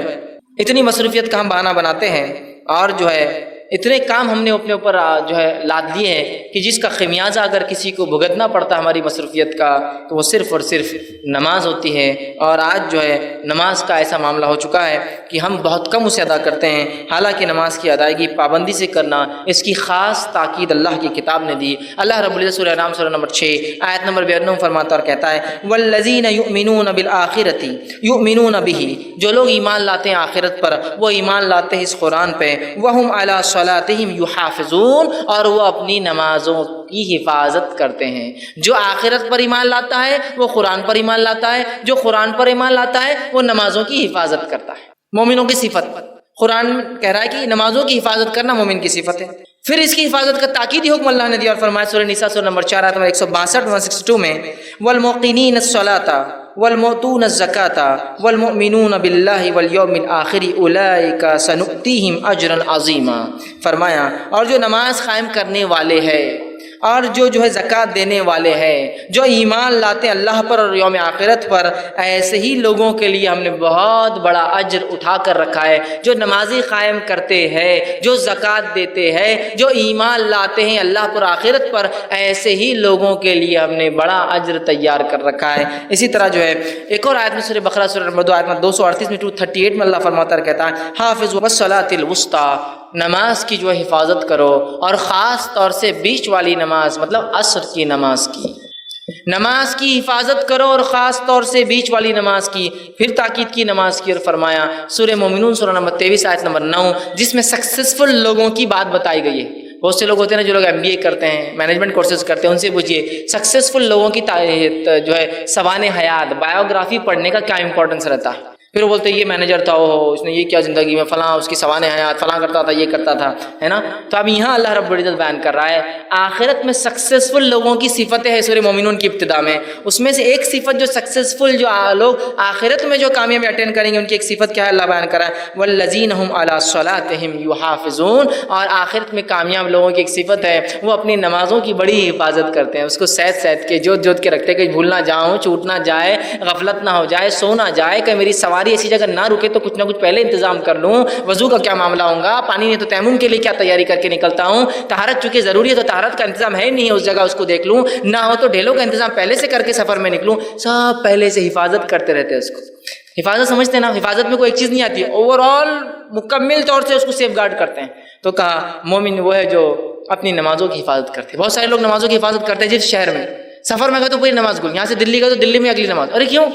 اتنی مصروفیت کا ہم بہانہ بناتے ہیں، اور جو ہے اتنے کام ہم نے اپنے اوپر جو ہے لاد لیے ہیں کہ جس کا خمیازہ اگر کسی کو بھگتنا پڑتا ہماری مصروفیت کا تو وہ صرف اور صرف نماز ہوتی ہے۔ اور آج جو ہے نماز کا ایسا معاملہ ہو چکا ہے کہ ہم بہت کم اسے ادا کرتے ہیں، حالانکہ نماز کی ادائیگی پابندی سے کرنا، اس کی خاص تاکید اللہ کی کتاب نے دی۔ اللہ رب العزت سورہ انعام سورہ نمبر 6 آیت نمبر 92 فرماتا اور کہتا ہے والذین یؤمنون بالآخرۃ یؤمنون بہ، جو لوگ ایمان لاتے ہیں آخرت پر وہ ایمان لاتے ہیں اس قرآن پہ، وہم علی صلاتہم یحافظون، اور وہ اپنی نمازوں کی حفاظت کرتے ہیں۔ جو آخرت پر ایمان لاتا ہے وہ قرآن پر ایمان لاتا ہے، جو قرآن پر ایمان لاتا ہے وہ نمازوں کی حفاظت کرتا ہے۔ مومنوں کی صفت قرآن کہہ رہا ہے کہ نمازوں کی حفاظت کرنا مومن کی صفت ہے۔ پھر اس کی حفاظت کا تاکیدی حکم اللہ نے دیا اور فرمایا سورہ نساء سورہ نمبر 4 آیت نمبر 162 162 میں والموقنین الصلاۃ والمؤتون الزکاۃ والمؤمنون باللہ والیوم الآخر اولئک سنؤتیہم اجرا عظیما، فرمایا اور جو نماز قائم کرنے والے ہیں اور جو ہے زکوٰۃ دینے والے ہیں، جو ایمان لاتے ہیں اللہ پر اور یوم آخرت پر، ایسے ہی لوگوں کے لیے ہم نے بہت بڑا اجر اٹھا کر رکھا ہے۔ جو نمازی قائم کرتے ہیں، جو زکوٰۃ دیتے ہیں، جو ایمان لاتے ہیں اللہ پر آخرت پر، ایسے ہی لوگوں کے لیے ہم نے بڑا اجر تیار کر رکھا ہے۔ اسی طرح جو ہے ایک اور آیت میں سورہ بقرہ سورہ نمبر 2 آیت میں 238 میں 238 میں اللہ فرماتا ہے، کہتا ہے حافظ والصلاۃ الوسطیٰ، نماز کی جو ہے حفاظت کرو، اور خاص طور سے بیچ والی نماز مطلب عصر کی نماز کی حفاظت کرو، اور خاص طور سے بیچ والی نماز کی۔ پھر تاکید کی نماز کی اور فرمایا سورہ مومنون سورہ نمبر 23 آیت نمبر 9، جس میں سکسیسفل لوگوں کی بات بتائی گئی ہے۔ بہت سے لوگ ہوتے ہیں نا جو لوگ MBA کرتے ہیں، مینجمنٹ کورسز کرتے ہیں، ان سے پوچھیے سکسیسفل لوگوں کی جو ہے سوانح حیات، بایوگرافی پڑھنے کا کیا امپورٹنس رہتا ہے؟ پھر وہ بولتے ہیں یہ مینیجر تھا، اس نے یہ کیا زندگی میں، فلاں اس کی سوانح حیات، فلاں کرتا تھا، یہ کرتا تھا، ہے نا۔ تو اب یہاں اللہ رب العزت بیان کر رہا ہے آخرت میں سکسیسفل لوگوں کی صفتیں ہیں سورہ مومنون کی ابتدا میں۔ اس میں سے ایک صفت جو سکسیسفل جو لوگ آخرت میں جو کامیابی اٹینڈ کریں گے ان کی ایک صفت کیا ہے، اللہ بیان کر رہا ہے والذین هم علی صلاتهم یحافظون، اور آخرت میں کامیاب لوگوں کی ایک صفت ہے وہ اپنی نمازوں کی بڑی حفاظت کرتے ہیں، اس کو سید کے جوت کے رکھتے ہیں کہ بھول نہ جاؤں، چھوٹ نہ جائے، غفلت نہ ہو جائے، سو نہ جائے، کہ میری سواری ایسی جگہ نہ رکے تو کچھ نہ کچھ پہلے انتظام کر لوں، وضو کا کیا معاملہ ہوگا، پانی نہیں تو تیمم کے لیے کیا تیاری کر کے نکلتا ہوں، طہارت چونکہ ضروری ہے تو طہارت کا انتظام ہے نہیں ہے اس جگہ، اس کو دیکھ لوں، نہ ہو تو ڈھیلوں کا انتظام پہلے سے کر کے سفر میں نکلوں، سب پہلے سے حفاظت کرتے رہتے ہیں اس کو۔ حفاظت سمجھتے ہیں نا، حفاظت میں کوئی ایک چیز نہیں آتی ہے، اوور آل مکمل طور سے اس کو سیف گارڈ کرتے ہیں۔ تو کہا مومن وہ ہے جو اپنی نمازوں کی حفاظت کرتے ہیں۔ بہت سارے لوگ نمازوں کی حفاظت کرتے ہیں جس شہر میں، سفر میں گئے تو پوری نماز گل، یہاں سے دلی گئے تو دلی میں اگلی نماز، ارے کیوں؟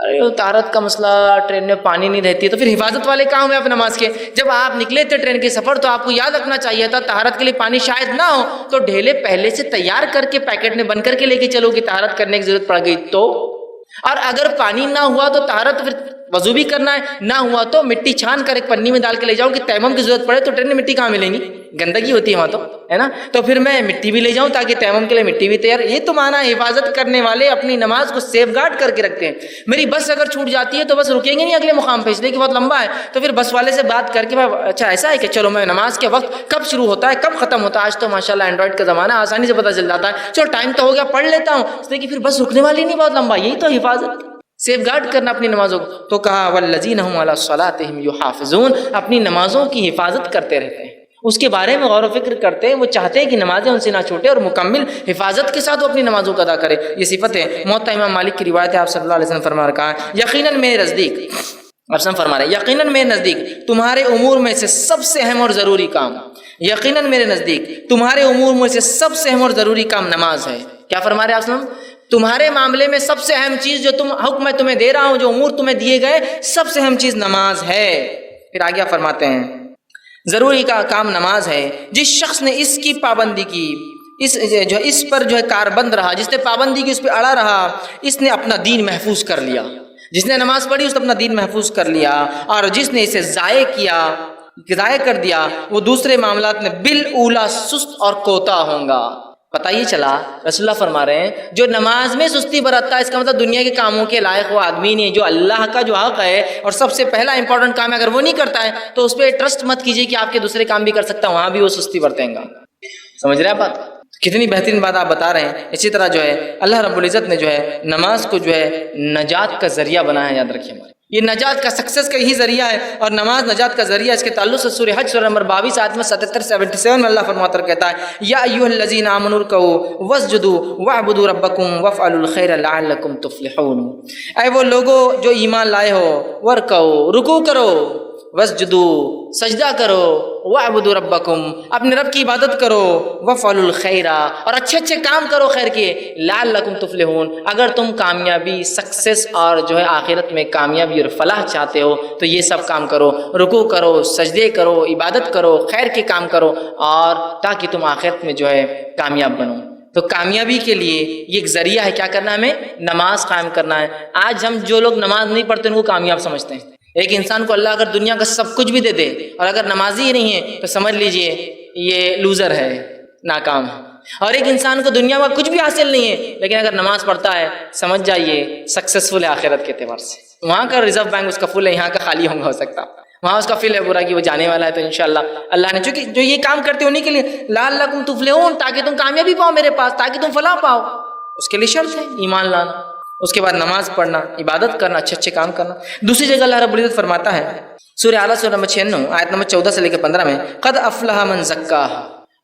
ارے وہ طہارت کا مسئلہ، ٹرین میں پانی نہیں رہتی ہے، تو پھر حفاظت والے کہاں ہوئے آپ نماز کے؟ جب آپ نکلے تھے ٹرین کے سفر تو آپ کو یاد رکھنا چاہیے تھا طہارت کے لیے پانی شاید نہ ہو، تو ڈھیلے پہلے سے تیار کر کے پیکٹ میں بند کر کے لے کے چلو کہ طہارت کرنے کی ضرورت پڑ گئی تو، اور اگر پانی نہ ہوا تو طہارت پھر وضو بھی کرنا ہے، نہ ہوا تو مٹی چھان کر ایک پنی میں ڈال کے لے جاؤں کہ تیمم کی ضرورت پڑے تو ٹرین میں مٹی کہاں ملیں گی، گندگی ہوتی ہے وہاں تو، ہے نا، تو پھر میں مٹی بھی لے جاؤں تاکہ تیمم کے لیے مٹی بھی تیار۔ یہ تو مانا حفاظت کرنے والے اپنی نماز کو سیف گارڈ کر کے رکھتے ہیں۔ میری بس اگر چھوٹ جاتی ہے تو بس رکیں گے نہیں اگلے مقام پہ، اس لیے کہ بہت لمبا ہے، تو پھر بس والے سے بات کر کے اچھا ایسا ہے کہ چلو میں نماز کے وقت کب شروع ہوتا ہے کب ختم ہوتا ہے، آج تو ماشاءاللہ اینڈرائڈ کا زمانہ آسانی سے پتہ چل جاتا ہے، چلو ٹائم تو ہو گیا پڑھ لیتا ہوں، اس لیے کہ پھر بس رکنے والی نہیں بہت لمبا، یہی تو حفاظت، سیف گارڈ کرنا اپنی نمازوں کو۔ تو کہا والذین هم علی صلاتهم یحافظون، اپنی نمازوں کی حفاظت کرتے رہتے ہیں، اس کے بارے میں غور و فکر کرتے ہیں، وہ چاہتے ہیں کہ نمازیں ان سے نہ چھوٹے اور مکمل حفاظت کے ساتھ وہ اپنی نمازوں کا ادا کرے، یہ صفت ہے۔ موطا امام مالک کی روایت ہے، آپ صلی اللہ علیہ وسلم فرما رہا ہے یقیناً میرے نزدیک، آپ فرما رہے ہیں یقیناً میرے نزدیک تمہارے امور میں سے سب سے اہم اور ضروری کام، یقیناً میرے نزدیک تمہارے امور میں سے سب سے اہم اور ضروری کام نماز ہے۔ کیا فرما رہے ہیں آپ؟ تمہارے معاملے میں سب سے اہم چیز جو حکم میں تمہیں دے رہا ہوں، جو امور تمہیں دیے گئے، سب سے اہم چیز نماز ہے۔ پھر آگے فرماتے ہیں ضروری کا کام نماز ہے، جس شخص نے اس کی پابندی کی، اس پر جو ہے کاربند رہا، جس نے پابندی کی، اس پہ اڑا رہا، اس نے اپنا دین محفوظ کر لیا۔ جس نے نماز پڑھی اس نے اپنا دین محفوظ کر لیا، اور جس نے اسے ضائع کر دیا وہ دوسرے معاملات میں بالاولی سست اور کوتا ہوگا۔ پتہ یہ چلا رسول اللہ فرما رہے ہیں جو نماز میں سستی برتتا ہے، اس کا مطلب دنیا کے کاموں کے لائق وہ آدمی نہیں ہے۔ جو اللہ کا جو حق ہے اور سب سے پہلا امپورٹنٹ کام ہے، اگر وہ نہیں کرتا ہے تو اس پہ ٹرسٹ مت کیجیے کہ آپ کے دوسرے کام بھی کر سکتا ہے، وہاں بھی وہ سستی برتیں گا۔ سمجھ رہے ہیں بات؟ کتنی بہترین بات آپ بتا رہے ہیں۔ اسی طرح جو ہے اللہ رب العزت نے جو ہے نماز کو جو ہے نجات کا ذریعہ بنایا ہے، یاد رکھیے ہمارے، یہ نجات کا سکسیس کا یہی ذریعہ ہے، اور نماز نجات کا ذریعہ۔ اس کے تعلق سے سورہ حج سورہ نمبر 22 آیت میں 77 میں اللہ فرماتا کہتا ہے یا ایھا الذین آمنوا ارکعوا واسجدوا واعبدوا ربکم وافعلوا الخیر لعلکم تفلحون، اے وہ لوگوں جو ایمان لائے ہو، ورکعوا رکوع کرو، واسجدوا سجدہ کرو، واعبدوا ربکم اپنے رب کی عبادت کرو، وافعلوا الخیر اور اچھے اچھے کام کرو خیر کے، لعلکم تفلحون اگر تم کامیابی، سکسیس اور جو ہے آخرت میں کامیابی اور فلاح چاہتے ہو تو یہ سب کام کرو، رکوع کرو، سجدے کرو، عبادت کرو، خیر کے کام کرو، اور تاکہ تم آخرت میں جو ہے کامیاب بنو۔ تو کامیابی کے لیے یہ ایک ذریعہ ہے، کیا کرنا ہے؟ ہمیں نماز قائم کرنا ہے۔ آج ہم جو لوگ نماز نہیں پڑھتے ان کو کامیاب سمجھتے ہیں۔ ایک انسان کو اللہ اگر دنیا کا سب کچھ بھی دے دے اور اگر نمازی ہی نہیں ہے تو سمجھ لیجئے یہ لوزر ہے، ناکام ہے۔ اور ایک انسان کو دنیا میں کچھ بھی حاصل نہیں ہے لیکن اگر نماز پڑھتا ہے سمجھ جائیے سکسیسفل ہے آخرت کے اعتبار سے۔ وہاں کا ریزرو بینک اس کا فل ہے، یہاں کا خالی ہو سکتا۔ وہاں اس کا فعل ہے برا کہ وہ جانے والا ہے، تو انشاءاللہ اللہ نے چونکہ جو یہ کام کرتے انہیں کے لیے لعلکم تفلحون، تاکہ تم کامیابی پاؤ میرے پاس، تاکہ تم فلاح پاؤ، اس کے لیے شرط ہے ایمان لانا، اس کے بعد نماز پڑھنا، عبادت کرنا، اچھے اچھے کام کرنا۔ دوسری جگہ اللہ رب العزت فرماتا ہے سورہ اعلیٰ سورہ نمبر 96 آیت نمبر 14 سے لے کے 15 میں، قد افلح من زکاہا،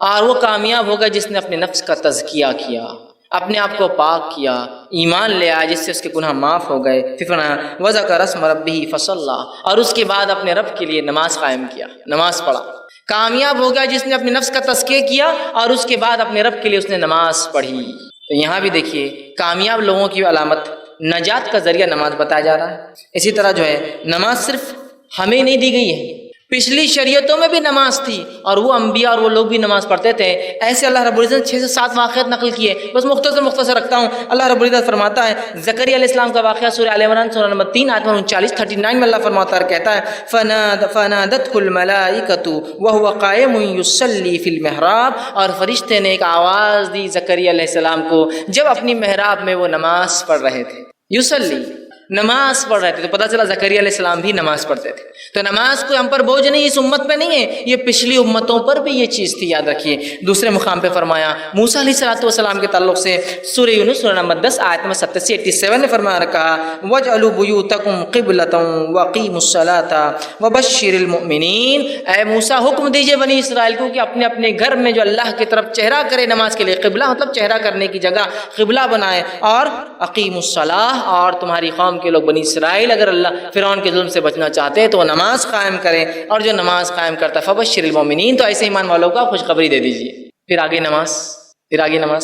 اور وہ کامیاب ہوگا جس نے اپنے نفس کا تزکیہ کیا، اپنے آپ کو پاک کیا، ایمان لے آیا جس سے اس کے گناہ معاف ہو گئے۔ پھر فرمایا وذکر اسم ربہ فصلی، اور اس کے بعد اپنے رب کے لیے نماز قائم کیا، نماز پڑھا۔ کامیاب ہو گیا جس نے اپنے نفس کا تزکیہ کیا اور اس کے بعد اپنے رب کے لیے اس نے نماز پڑھی۔ تو یہاں بھی دیکھیے کامیاب لوگوں کی علامت نجات کا ذریعہ نماز بتایا جا رہا ہے۔ اسی طرح جو ہے نماز صرف ہمیں نہیں دی گئی ہے، پچھلی شریعتوں میں بھی نماز تھی اور وہ انبیاء اور وہ لوگ بھی نماز پڑھتے تھے۔ ایسے اللہ رب العزت 6 سے 7 واقعات نقل کیے، بس مختصر رکھتا ہوں۔ اللہ رب العزت فرماتا ہے زکریا علیہ السلام کا واقعہ سورہ آل عمران سورہ نمبر 3 آیت نمبر 39 میں اللہ فرماتا ہے، کہتا ہے فنادته الملائکۃ وهو قائم یصلی فی المحراب، اور فرشتے نے ایک آواز دی زکریا علیہ السلام کو جب اپنی محراب میں وہ نماز پڑھ رہے تھے، یصلی نماز پڑھ رہے تھے، تو پتہ چلا زکریا علیہ السلام بھی نماز پڑھتے تھے۔ تو نماز کوئی ہم پر بوجھ نہیں، اس امت پہ نہیں ہے، یہ پچھلی امتوں پر بھی یہ چیز تھی، یاد رکھیے۔ دوسرے مقام پہ فرمایا موسیٰ علیہ السلام کے تعلق سے سورہ یونس سورہ نمبر 10 آیت نمبر 87 میں فرمایا رکھا وَاجْعَلُوا بُيُوتَكُمْ قِبْلَةً وَأَقِيمُوا الصَّلَاةَ وَبَشِّرِ الْمُؤْمِنِينَ، اے موسیٰ حکم دیجئے بنی اسرائیل کو کہ اپنے اپنے گھر میں جو اللہ کی طرف چہرہ کرے نماز کے لیے، قبلہ مطلب چہرہ کرنے کی جگہ قبلہ بنائے، اور اقیموا الصلاۃ، اور تمہاری قوم کے لوگ بنی اسرائیل اگر اللہ فرعون کے ظلم سے بچنا چاہتے ہیں تو وہ نماز قائم کریں، اور جو نماز قائم کرتا ہے فبشر المؤمنین، تو ایسے ایمان والوں کا خوشخبری دے دیجیے۔ پھر آگے نماز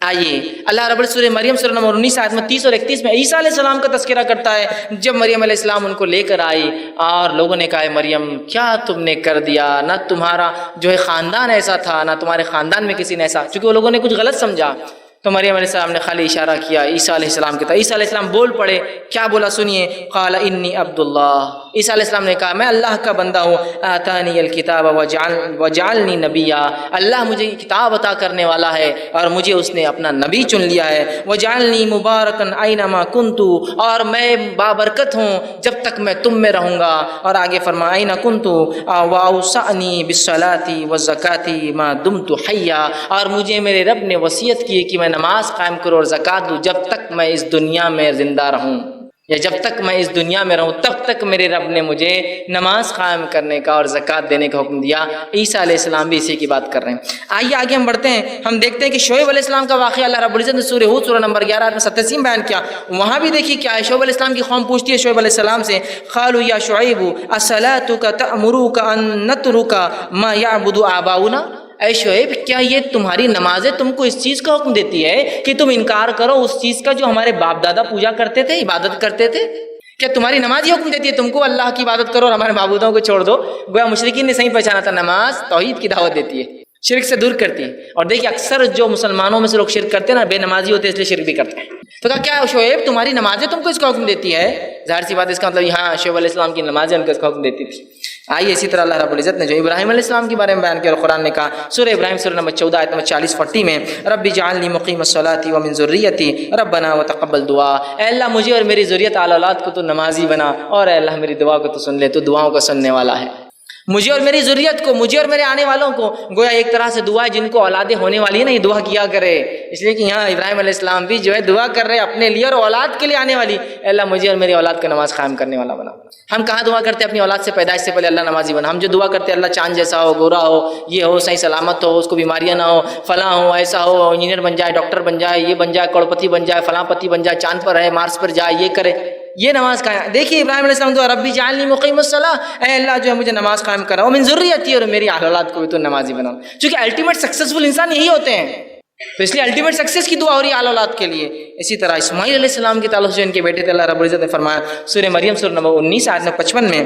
آئیے اللہ رب سورہ مریم سورہ نمبر 19 آیت میں 30 اور 31 میں عیسیٰ علیہ السلام کا تذکرہ کرتا ہے۔ جب مریم علیہ السلام ان کو لے کر آئی اور لوگوں نے کہا مریم کیا تم نے کر دیا، نہ تمہارا جو ہے خاندان ایسا تھا، نہ تمہارے خاندان میں کسی نے ایسا، چونکہ وہ لوگوں نے کچھ غلط سمجھا، تو مریم علیہ السلام نے خالی اشارہ کیا عیسیٰ علیہ السلام کی طرف۔ عیسیٰ علیہ السلام بول پڑے، کیا بولا سنیے، قال انی عبد اللہ، عیسیٰ علیہ السلام نے کہا میں اللہ کا بندہ ہوں، آتانی الکتاب وجعلنی نبیا، اللہ مجھے کتاب عطا کرنے والا ہے اور مجھے اس نے اپنا نبی چن لیا ہے، وجعلنی مبارکا اینما کنت، اور میں بابرکت ہوں جب تک میں تم میں رہوں گا، اور آگے فرمایا اینا کنت واوصانی بالصلاۃ والزکاۃ ما دمت حیا، اور مجھے میرے رب نے وصیت کی کہ میں نماز قائم کروں اور زکوٰۃ دوں جب تک میں اس دنیا میں زندہ رہوں، یا جب تک میں اس دنیا میں رہوں تب تک میرے رب نے مجھے نماز قائم کرنے کا اور زکوٰۃ دینے کا حکم دیا۔ عیسیٰ علیہ السلام بھی اسی کی بات کر رہے ہیں۔ آئیے آگے ہم بڑھتے ہیں، ہم دیکھتے ہیں کہ شعیب علیہ السلام کا واقعہ اللہ رب العزت نے سورہ ہود سورہ نمبر 11 میں 87 بیان کیا۔ وہاں بھی دیکھیے کیا ہے، شعیب علیہ السلام کی قوم پوچھتی ہے شعیب علیہ السلام سے، قالوا یا شعیب اصلاتک تأمرک ان نترک ما یعبد آباؤنا، اے شعیب کیا یہ تمہاری نمازیں تم کو اس چیز کا حکم دیتی ہے کہ تم انکار کرو اس چیز کا جو ہمارے باپ دادا پوجا کرتے تھے، عبادت کرتے تھے؟ کیا تمہاری نماز یہ حکم دیتی ہے تم کو اللہ کی عبادت کرو اور ہمارے معبودوں کو چھوڑ دو؟ گویا مشرکین نے صحیح پہچانا تھا، نماز توحید کی دعوت دیتی ہے، شرک سے دور کرتی ہے۔ اور دیکھیے اکثر جو مسلمانوں میں سے لوگ شرک کرتے ہیں نا، بے نمازی ہوتے ہیں اس لیے شرک بھی کرتے ہیں۔ تو کہا کیا شعیب تمہاری نمازیں تم کو اس کا حکم دیتی ہے؟ ظاہر سی بات اس کا مطلب یہاں شعیب علیہ السلام کی نمازیں ان کو اس کا حکم دیتی تھی۔ آئیے اسی طرح اللہ رب العزت نے جو ابراہیم علیہ السلام کے بارے میں بیان کیا اور قرآن نے کہا سورہ ابراہیم سورہ نمبر 14 آیت نمبر 40-40 میں، رب اجعلنی مقیم الصلاۃ ومن ذریتی ربنا وتقبل دعا، اے اللہ مجھے اور میری ذریت آل اولاد کو تو نمازی بنا، اور اے اللہ میری دعا کو تو سن لے، تو دعاؤں کو سننے والا ہے۔ مجھے اور میری ذریت کو، مجھے اور میرے آنے والوں کو، گویا ایک طرح سے دعا ہے جن کو اولادیں ہونے والی ہے نا، یہ دعا کیا کرے، اس لیے کہ یہاں ابراہیم علیہ السلام بھی جو ہے دعا کر رہے اپنے لیے اور اولاد کے لیے آنے والی، اے اللہ مجھے اور میری اولاد کو نماز قائم کرنے والا بنا۔ ہم کہاں دعا کرتے ہیں اپنی اولاد سے پیدائش سے پہلے اللہ نمازی بنا؟ ہم جو دعا کرتے ہیں اللہ چاند جیسا ہو، گورا ہو، یہ ہو، صحیح سلامت ہو، اس کو بیماریاں نہ ہو، فلاں ہو، ایسا ہو، انجینئر بن جائے، ڈاکٹر بن جائے، یہ بن جائے، کروڑپتی بن جائے، فلاں پتی بن جائے، چاند پر ہے، مارس پر جائے، یہ کرے، یہ نماز قائم۔ دیکھیے ابراہیم علیہ السلام دعا ربی جعلنی مقیم الصلاۃ، اے اللہ جو ہے مجھے نماز قائم کرا، ومن ذریتی، اور میری اولاد کو بھی تو نمازی بنا، چونکہ الٹیمیٹ سکسیسفل انسان یہی ہوتے ہیں، تو اس لیے الٹیمیٹ سکسیس کی دعا ہو رہی ہے آل اولاد کے لیے۔ اسی طرح اسماعیل علیہ السلام کے تعلق سے ان کے بیٹے تھے، اللہ رب العزت نے فرمایا سورہ مریم سورہ نمبر 19 آیت نمبر 55 میں،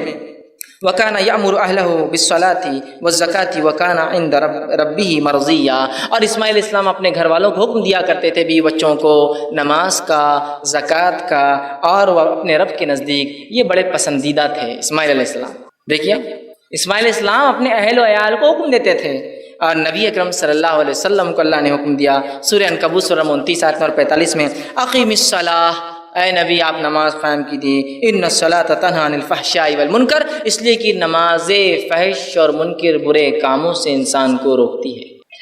وَكَانَ يَأْمُرُ أَهْلَهُ بِالصَّلَاةِ وَالزَّكَاةِ وَكَانَ عِندَ رَبِّهِ مَرْضِيًّا، اور اسماعیل السلام اپنے گھر والوں کو حکم دیا کرتے تھے بیوی بچوں کو نماز کا، زکوٰۃ کا، اور وہ اپنے رب کے نزدیک یہ بڑے پسندیدہ تھے اسماعیل علیہ السلام۔ دیکھیے اسماعیل علیہ السلام اپنے اہل و عیال کو حکم دیتے تھے، اور نبی اکرم صلی اللہ علیہ وسلم کو اللہ نے حکم دیا سورہ عنکبوت سورہ 29 آیت نمبر 45 میں، اقیم الصلاۃ، اے نبی آپ نماز قائم کیجیے، ان الصلاۃ تنہی عن الفحشاء والمنکر، اس لیے کہ نماز فحش اور منکر برے کاموں سے انسان کو روکتی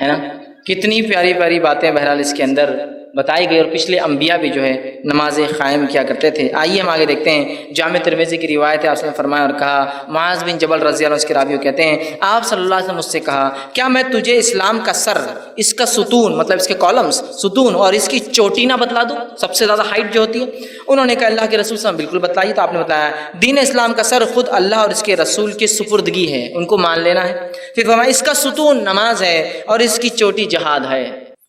ہے نا۔ کتنی پیاری پیاری باتیں بہرحال اس کے اندر بتائی گئی، اور پچھلے انبیاء بھی جو ہے نماز قائم کیا کرتے تھے۔ آئیے ہم آگے دیکھتے ہیں، جامع ترمذی کی روایت ہے، آپ نے فرمایا اور کہا، معاذ بن جبل رضی اللہ عنہ اس کے راوی کہتے ہیں آپ صلی اللہ علیہ وسلم مجھ سے کہا، کیا میں تجھے اسلام کا سر، اس کا ستون مطلب اس کے کالمز ستون اور اس کی چوٹی نہ بتلا دوں، سب سے زیادہ ہائٹ جو ہوتی ہے؟ انہوں نے کہا اللہ کے رسول صلی اللہ علیہ وسلم بالکل بتلائیے۔ تو آپ نے بتایا دین اسلام کا سر خود اللہ اور اس کے رسول کی سپردگی ہے، ان کو مان لینا ہے۔ پھر فرمایا اس کا ستون نماز ہے اور اس کی چوٹی جہاد ہے۔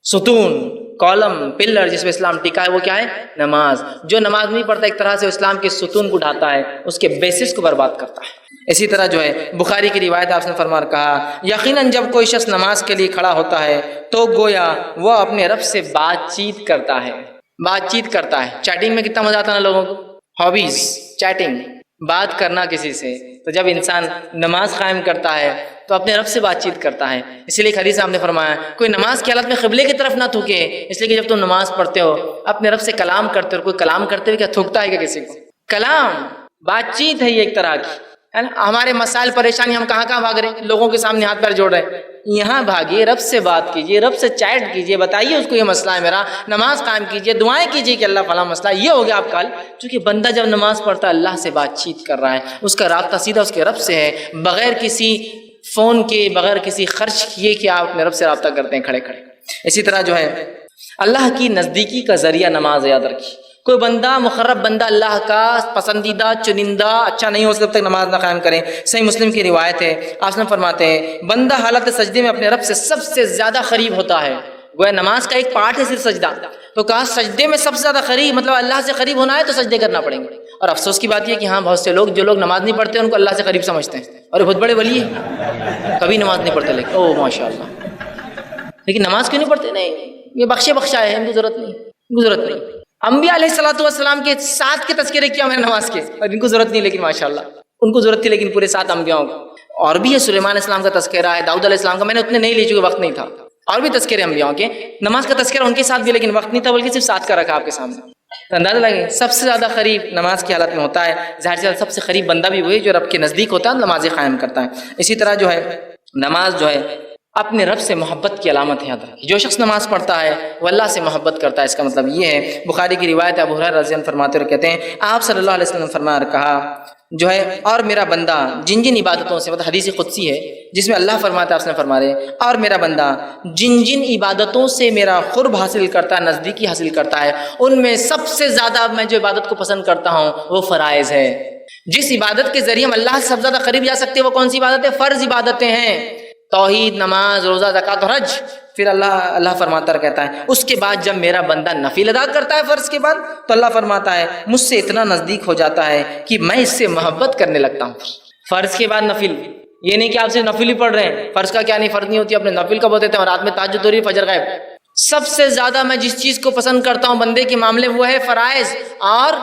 ستون، کالم، پلر جس پہ اسلام ٹکا ہے وہ کیا ہے؟ نماز۔ جو نماز نہیں پڑھتا ایک طرح سے اسلام کے ستون کو ڈھاتا ہے، اس کے بیسس کو برباد کرتا ہے۔ اسی طرح جو ہے بخاری کی روایت آپ نے فرمایا کہا، یقیناً جب کوئی شخص نماز کے لیے کھڑا ہوتا ہے تو گویا وہ اپنے رب سے بات چیت کرتا ہے۔ بات چیت کرتا ہے، چیٹنگ میں کتنا مزہ آتا ہے نا لوگوں کو، ہابیز چیٹنگ، بات کرنا کسی سے۔ تو جب انسان نماز قائم کرتا ہے تو اپنے رب سے بات چیت کرتا ہے۔ اسی لیے حدیث آپ نے فرمایا کوئی نماز کی حالت میں قبلے کی طرف نہ تھوکے، اس لیے کہ جب تم نماز پڑھتے ہو اپنے رب سے کلام کرتے ہو، کوئی کلام کرتے ہوئے کیا تھوکتا ہے کیا کسی کو؟ کلام، بات چیت ہے یہ ایک طرح کی، ہے نا۔ ہمارے مسائل پریشانی ہم کہاں کہاں بھاگ رہے ہیں، لوگوں کے سامنے ہاتھ پیر جوڑ رہے ہیں، یہاں بھاگیے، رب سے بات کیجیے، رب سے چیٹ کیجیے، بتائیے اس کو یہ مسئلہ ہے میرا، نماز قائم کیجیے، دعائیں کیجیے کہ اللہ فلاں مسئلہ یہ ہو گیا آپ کا حل۔ چونکہ بندہ جب نماز پڑھتا ہے اللہ سے بات چیت کر رہا ہے، اس کا رابطہ سیدھا اس کے رب سے ہے، بغیر کسی فون کے، بغیر کسی خرچ کیے کہ آپ اپنے رب سے رابطہ کرتے ہیں کھڑے کھڑے۔ اسی طرح جو ہے اللہ کی نزدیکی کا ذریعہ نماز، یاد رکھیے۔ کوئی بندہ مقرب بندہ اللہ کا پسندیدہ چنندہ اچھا نہیں ہو جب تک نماز نہ قائم کرے۔ صحیح مسلم کی روایت ہے، آپ فرماتے ہیں بندہ حالت سجدے میں اپنے رب سے سب سے زیادہ قریب ہوتا ہے۔ گویا نماز کا ایک پارٹ ہے صرف سجدہ، تو کہا سجدے میں سب سے زیادہ قریب، مطلب اللہ سے قریب ہونا ہے تو سجدے کرنا پڑیں گے۔ اور افسوس کی بات یہ کہ ہاں بہت سے لوگ جو لوگ نماز نہیں پڑھتے ان کو اللہ سے قریب سمجھتے ہیں، اور بہت بڑے ولی ہیں، کبھی نماز نہیں پڑھتے لیکن او ماشاء اللہ، لیکن نماز کیوں نہیں پڑھتے؟ نہیں، یہ بخشا ہے، ان کو ضرورت نہیں، ان کو ضرورت نہیں۔ انبیاء علیہ الصلوۃ والسلام کے 7 کے تذکرے کیا میں نے نماز کے، اور ان کو ضرورت نہیں، لیکن ماشاءاللہ ان کو ضرورت تھی، لیکن پورے 7 انبیاءوں کو۔ اور بھی ہے سلیمان علیہ السلام کا تذکرہ ہے، داؤد علیہ السلام کا، میں نے اتنے نہیں لی چونکہ وقت نہیں تھا، اور بھی تذکرے انبیاءوں کے۔ نماز کا تذکرہ ان کے ساتھ بھی لیکن وقت نہیں تھا، بلکہ صرف 7 کا رکھا آپ کے سامنے۔ تو اندازہ لگے سب سے زیادہ قریب نماز کی حالت میں ہوتا ہے، ظاہر سے سب سے قریب بندہ بھی وہی جو رب کے نزدیک ہوتا ہے، نماز قائم کرتا ہے۔ اسی طرح جو ہے نماز جو ہے اپنے رب سے محبت کی علامت ہے، یاد رکھیے۔ جو شخص نماز پڑھتا ہے وہ اللہ سے محبت کرتا ہے، اس کا مطلب یہ ہے۔ بخاری کی روایت ہے، ابو ہریرہ رضی اللہ عنہ فرماتے ہوئے کہتے ہیں آپ صلی اللہ علیہ وسلم نے فرمایا اور کہا جو ہے اور میرا بندہ جن جن عبادتوں سے، مطلب حدیث قدسی ہے جس میں اللہ فرماتا ہے، آپ نے فرمایا اور میرا بندہ جن جن عبادتوں سے میرا قرب حاصل کرتا ہے، نزدیکی حاصل کرتا ہے، ان میں سب سے زیادہ میں جو عبادت کو پسند کرتا ہوں وہ فرائض ہے۔ جس عبادت کے ذریعے ہم اللہ سے سب سے زیادہ قریب جا سکتے ہیں وہ کون سی عبادت ہے؟ فرض عبادتیں ہیں، توحید، نماز، روزہ، زکوٰۃ اور حج۔ پھر اللہ فرماتا کہتا ہے اس کے بعد جب میرا بندہ نفل ادا کرتا ہے فرض کے بعد، تو اللہ فرماتا ہے مجھ سے اتنا نزدیک ہو جاتا ہے کہ میں اس سے محبت کرنے لگتا ہوں۔ فرض کے بعد نفل، یہ نہیں کہ آپ سے نفل ہی پڑھ رہے ہیں، فرض کا کیا نہیں، فرض نہیں ہوتی، اپنے نفل کا بولتے ہیں، اور رات میں تہجد ہو رہی ہے، فجر غائب۔ سب سے زیادہ میں جس چیز کو پسند کرتا ہوں بندے کے معاملے وہ ہے فرائض، اور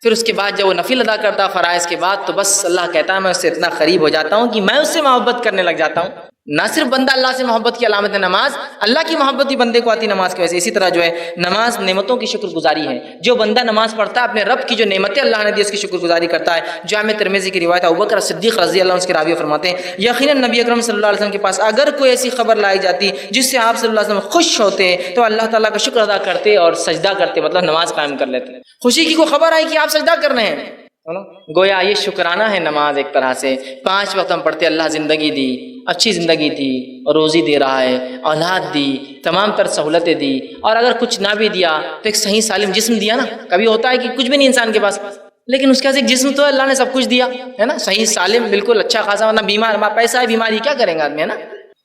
پھر اس کے بعد جب وہ نفل ادا کرتا ہے فرائض کے بعد، تو بس اللہ کہتا ہے میں اس سے اتنا قریب ہو جاتا ہوں کہ میں اس سے محبت کرنے لگ جاتا ہوں۔ نہ صرف بندہ اللہ سے محبت کی علامت ہے نماز، اللہ کی محبت بھی بندے کو آتی نماز کی وجہ سے۔ اسی طرح جو ہے نماز نعمتوں کی شکر گزاری ہے، جو بندہ نماز پڑھتا ہے اپنے رب کی جو نعمتیں اللہ نے دی اس کی شکر گزاری کرتا ہے۔ جامع ترمذی کی روایت ابوبکر صدیق رضی اللہ عنہ اس کے راوی فرماتے ہیں یقیناً نبی اکرم صلی اللہ علیہ وسلم کے پاس اگر کوئی ایسی خبر لائی جاتی جس سے آپ صلی اللہ علیہ وسلم خوش ہوتے تو اللہ تعالیٰ کا شکر ادا کرتے اور سجدہ کرتے، مطلب نماز قائم کر لیتے۔ خوشی کی کوئی خبر آئی کہ آپ سجدہ کر رہے ہیں، گویا یہ شکرانہ ہے نماز ایک طرح سے۔ 5 وقت ہم پڑھتے، اللہ زندگی دی، اچھی زندگی دی، اور روزی دے رہا ہے، اولاد دی، تمام تر سہولتیں دی، اور اگر کچھ نہ بھی دیا تو ایک صحیح سالم جسم دیا نا۔ کبھی ہوتا ہے کہ کچھ بھی نہیں انسان کے پاس، لیکن اس کے پاس ایک جسم تو اللہ نے سب کچھ دیا ہے نا، صحیح سالم بالکل اچھا خاصا، ورنہ بیمار، پیسہ ہے بیماری کیا کریں گے آدمی، ہے نا۔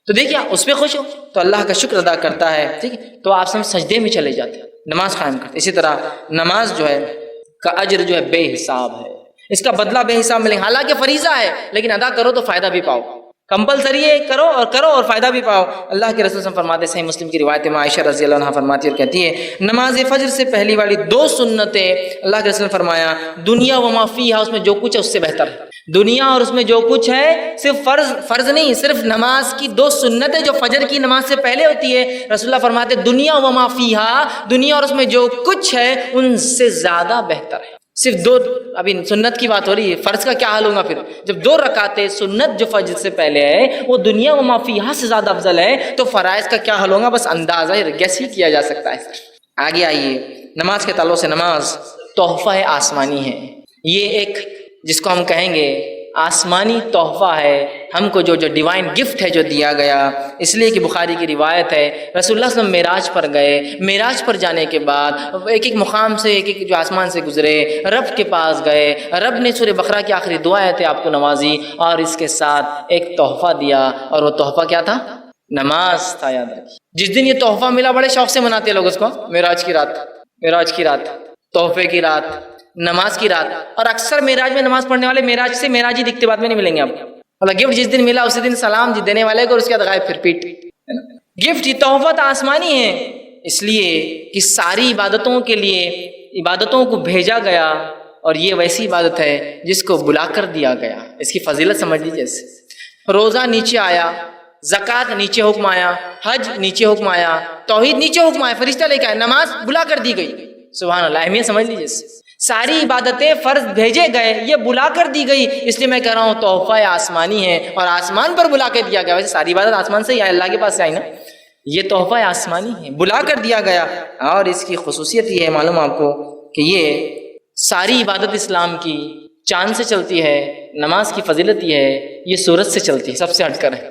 تو دیکھیے اس پہ خوش ہو تو اللہ کا شکر ادا کرتا ہے، ٹھیک ہے، تو آپ سب سجدے میں چلے جاتے ہیں، نماز قائم کرتے۔ اسی طرح نماز جو ہے کا اجر جو ہے بے حساب ہے، اس کا بدلہ بے حساب ملے، حالانکہ فریضہ ہے لیکن ادا کرو تو فائدہ بھی پاؤ۔ کمپلسری ہے، کرو اور فائدہ بھی پاؤ۔ اللہ کے رسول صلی اللہ علیہ وسلم فرماتے ہیں، صحیح مسلم کی روایت میں عائشہ رضی اللہ عنہا فرماتی ہے اور کہتی ہے نماز فجر سے پہلی والی 2 سنتیں اللہ کے رسول نے فرمایا دنیا و ما فیہا، اس میں جو کچھ ہے اس سے بہتر ہے۔ دنیا اور اس میں جو کچھ ہے، صرف فرض نہیں، صرف نماز کی 2 سنتیں جو فجر کی نماز سے پہلے ہوتی ہے، رسول اللہ فرماتے ہیں دنیا و ما فیہا، دنیا اور اس میں جو کچھ ہے ان سے زیادہ بہتر ہے۔ صرف 2، ابھی سنت کی بات ہو رہی ہے، فرض کا کیا حال ہوگا پھر جب 2 رکعتیں سنت جو فجر سے پہلے ہے وہ دنیا و ما فیہا سے زیادہ افضل ہے، تو فرائض کا کیا حال ہوگا بس اندازہ گیس ہی کیا جا سکتا ہے۔ آگے آئیے، نماز کے تعلق سے نماز تحفہ آسمانی ہے۔ یہ ایک جس کو ہم کہیں گے آسمانی تحفہ ہے، ہم کو جو ڈیوائن گفٹ ہے جو دیا گیا، اس لیے کہ بخاری کی روایت ہے رسول اللہ صلی اللہ علیہ وسلم معراج پر گئے، معراج پر جانے کے بعد ایک مقام سے ایک جو آسمان سے گزرے، رب کے پاس گئے، رب نے سورہ بقرہ کی آخری دعا ہے آپ کو نوازی اور اس کے ساتھ ایک تحفہ دیا، اور وہ تحفہ کیا تھا؟ نماز تھا۔ یاد رکھیے جس دن یہ تحفہ ملا بڑے شوق سے مناتے لوگ اس کو، معراج کی رات، تحفے کی رات، نماز کی رات، اور اکثر معراج میں نماز پڑھنے والے معراج سے معراجی دکھتے بعد میں نہیں ملیں گے آپ کو۔ مطلب گفٹ جس دن ملا اسی دن سلام دینے والے کو، اور اس کے بعد غائب پھر پیٹ۔ گفٹ یہ تحفہ آسمانی ہے، اس لیے کہ ساری عبادتوں کے لیے عبادتوں کو بھیجا گیا، اور یہ ویسی عبادت ہے جس کو بلا کر دیا گیا۔ اس کی فضیلت سمجھ لیجیے۔ روزہ نیچے آیا، زکوٰۃ نیچے حکم آیا، حج نیچے حکم آیا، توحید نیچے حکم آیا، فرشتہ لے کے آئے، نماز بلا کر دی گئی۔ سبحان اللہ، اہمیت سمجھ لیجیے۔ ساری عبادتیں فرض بھیجے گئے، یہ بلا کر دی گئی، اس لیے میں کہہ رہا ہوں تحفہ آسمانی ہے، اور آسمان پر بلا کے دیا گیا۔ ویسے ساری عبادت آسمان سے ہی آئی، اللہ کے پاس سے آئی نا، یہ تحفہ آسمانی ہے، بلا کر دیا گیا۔ اور اس کی خصوصیت یہ ہے، معلوم آپ کو، کہ یہ ساری عبادت اسلام کی چاند سے چلتی ہے، نماز کی فضیلت یہ ہے یہ سورج سے چلتی ہے، سب سے ہٹ کر ہے۔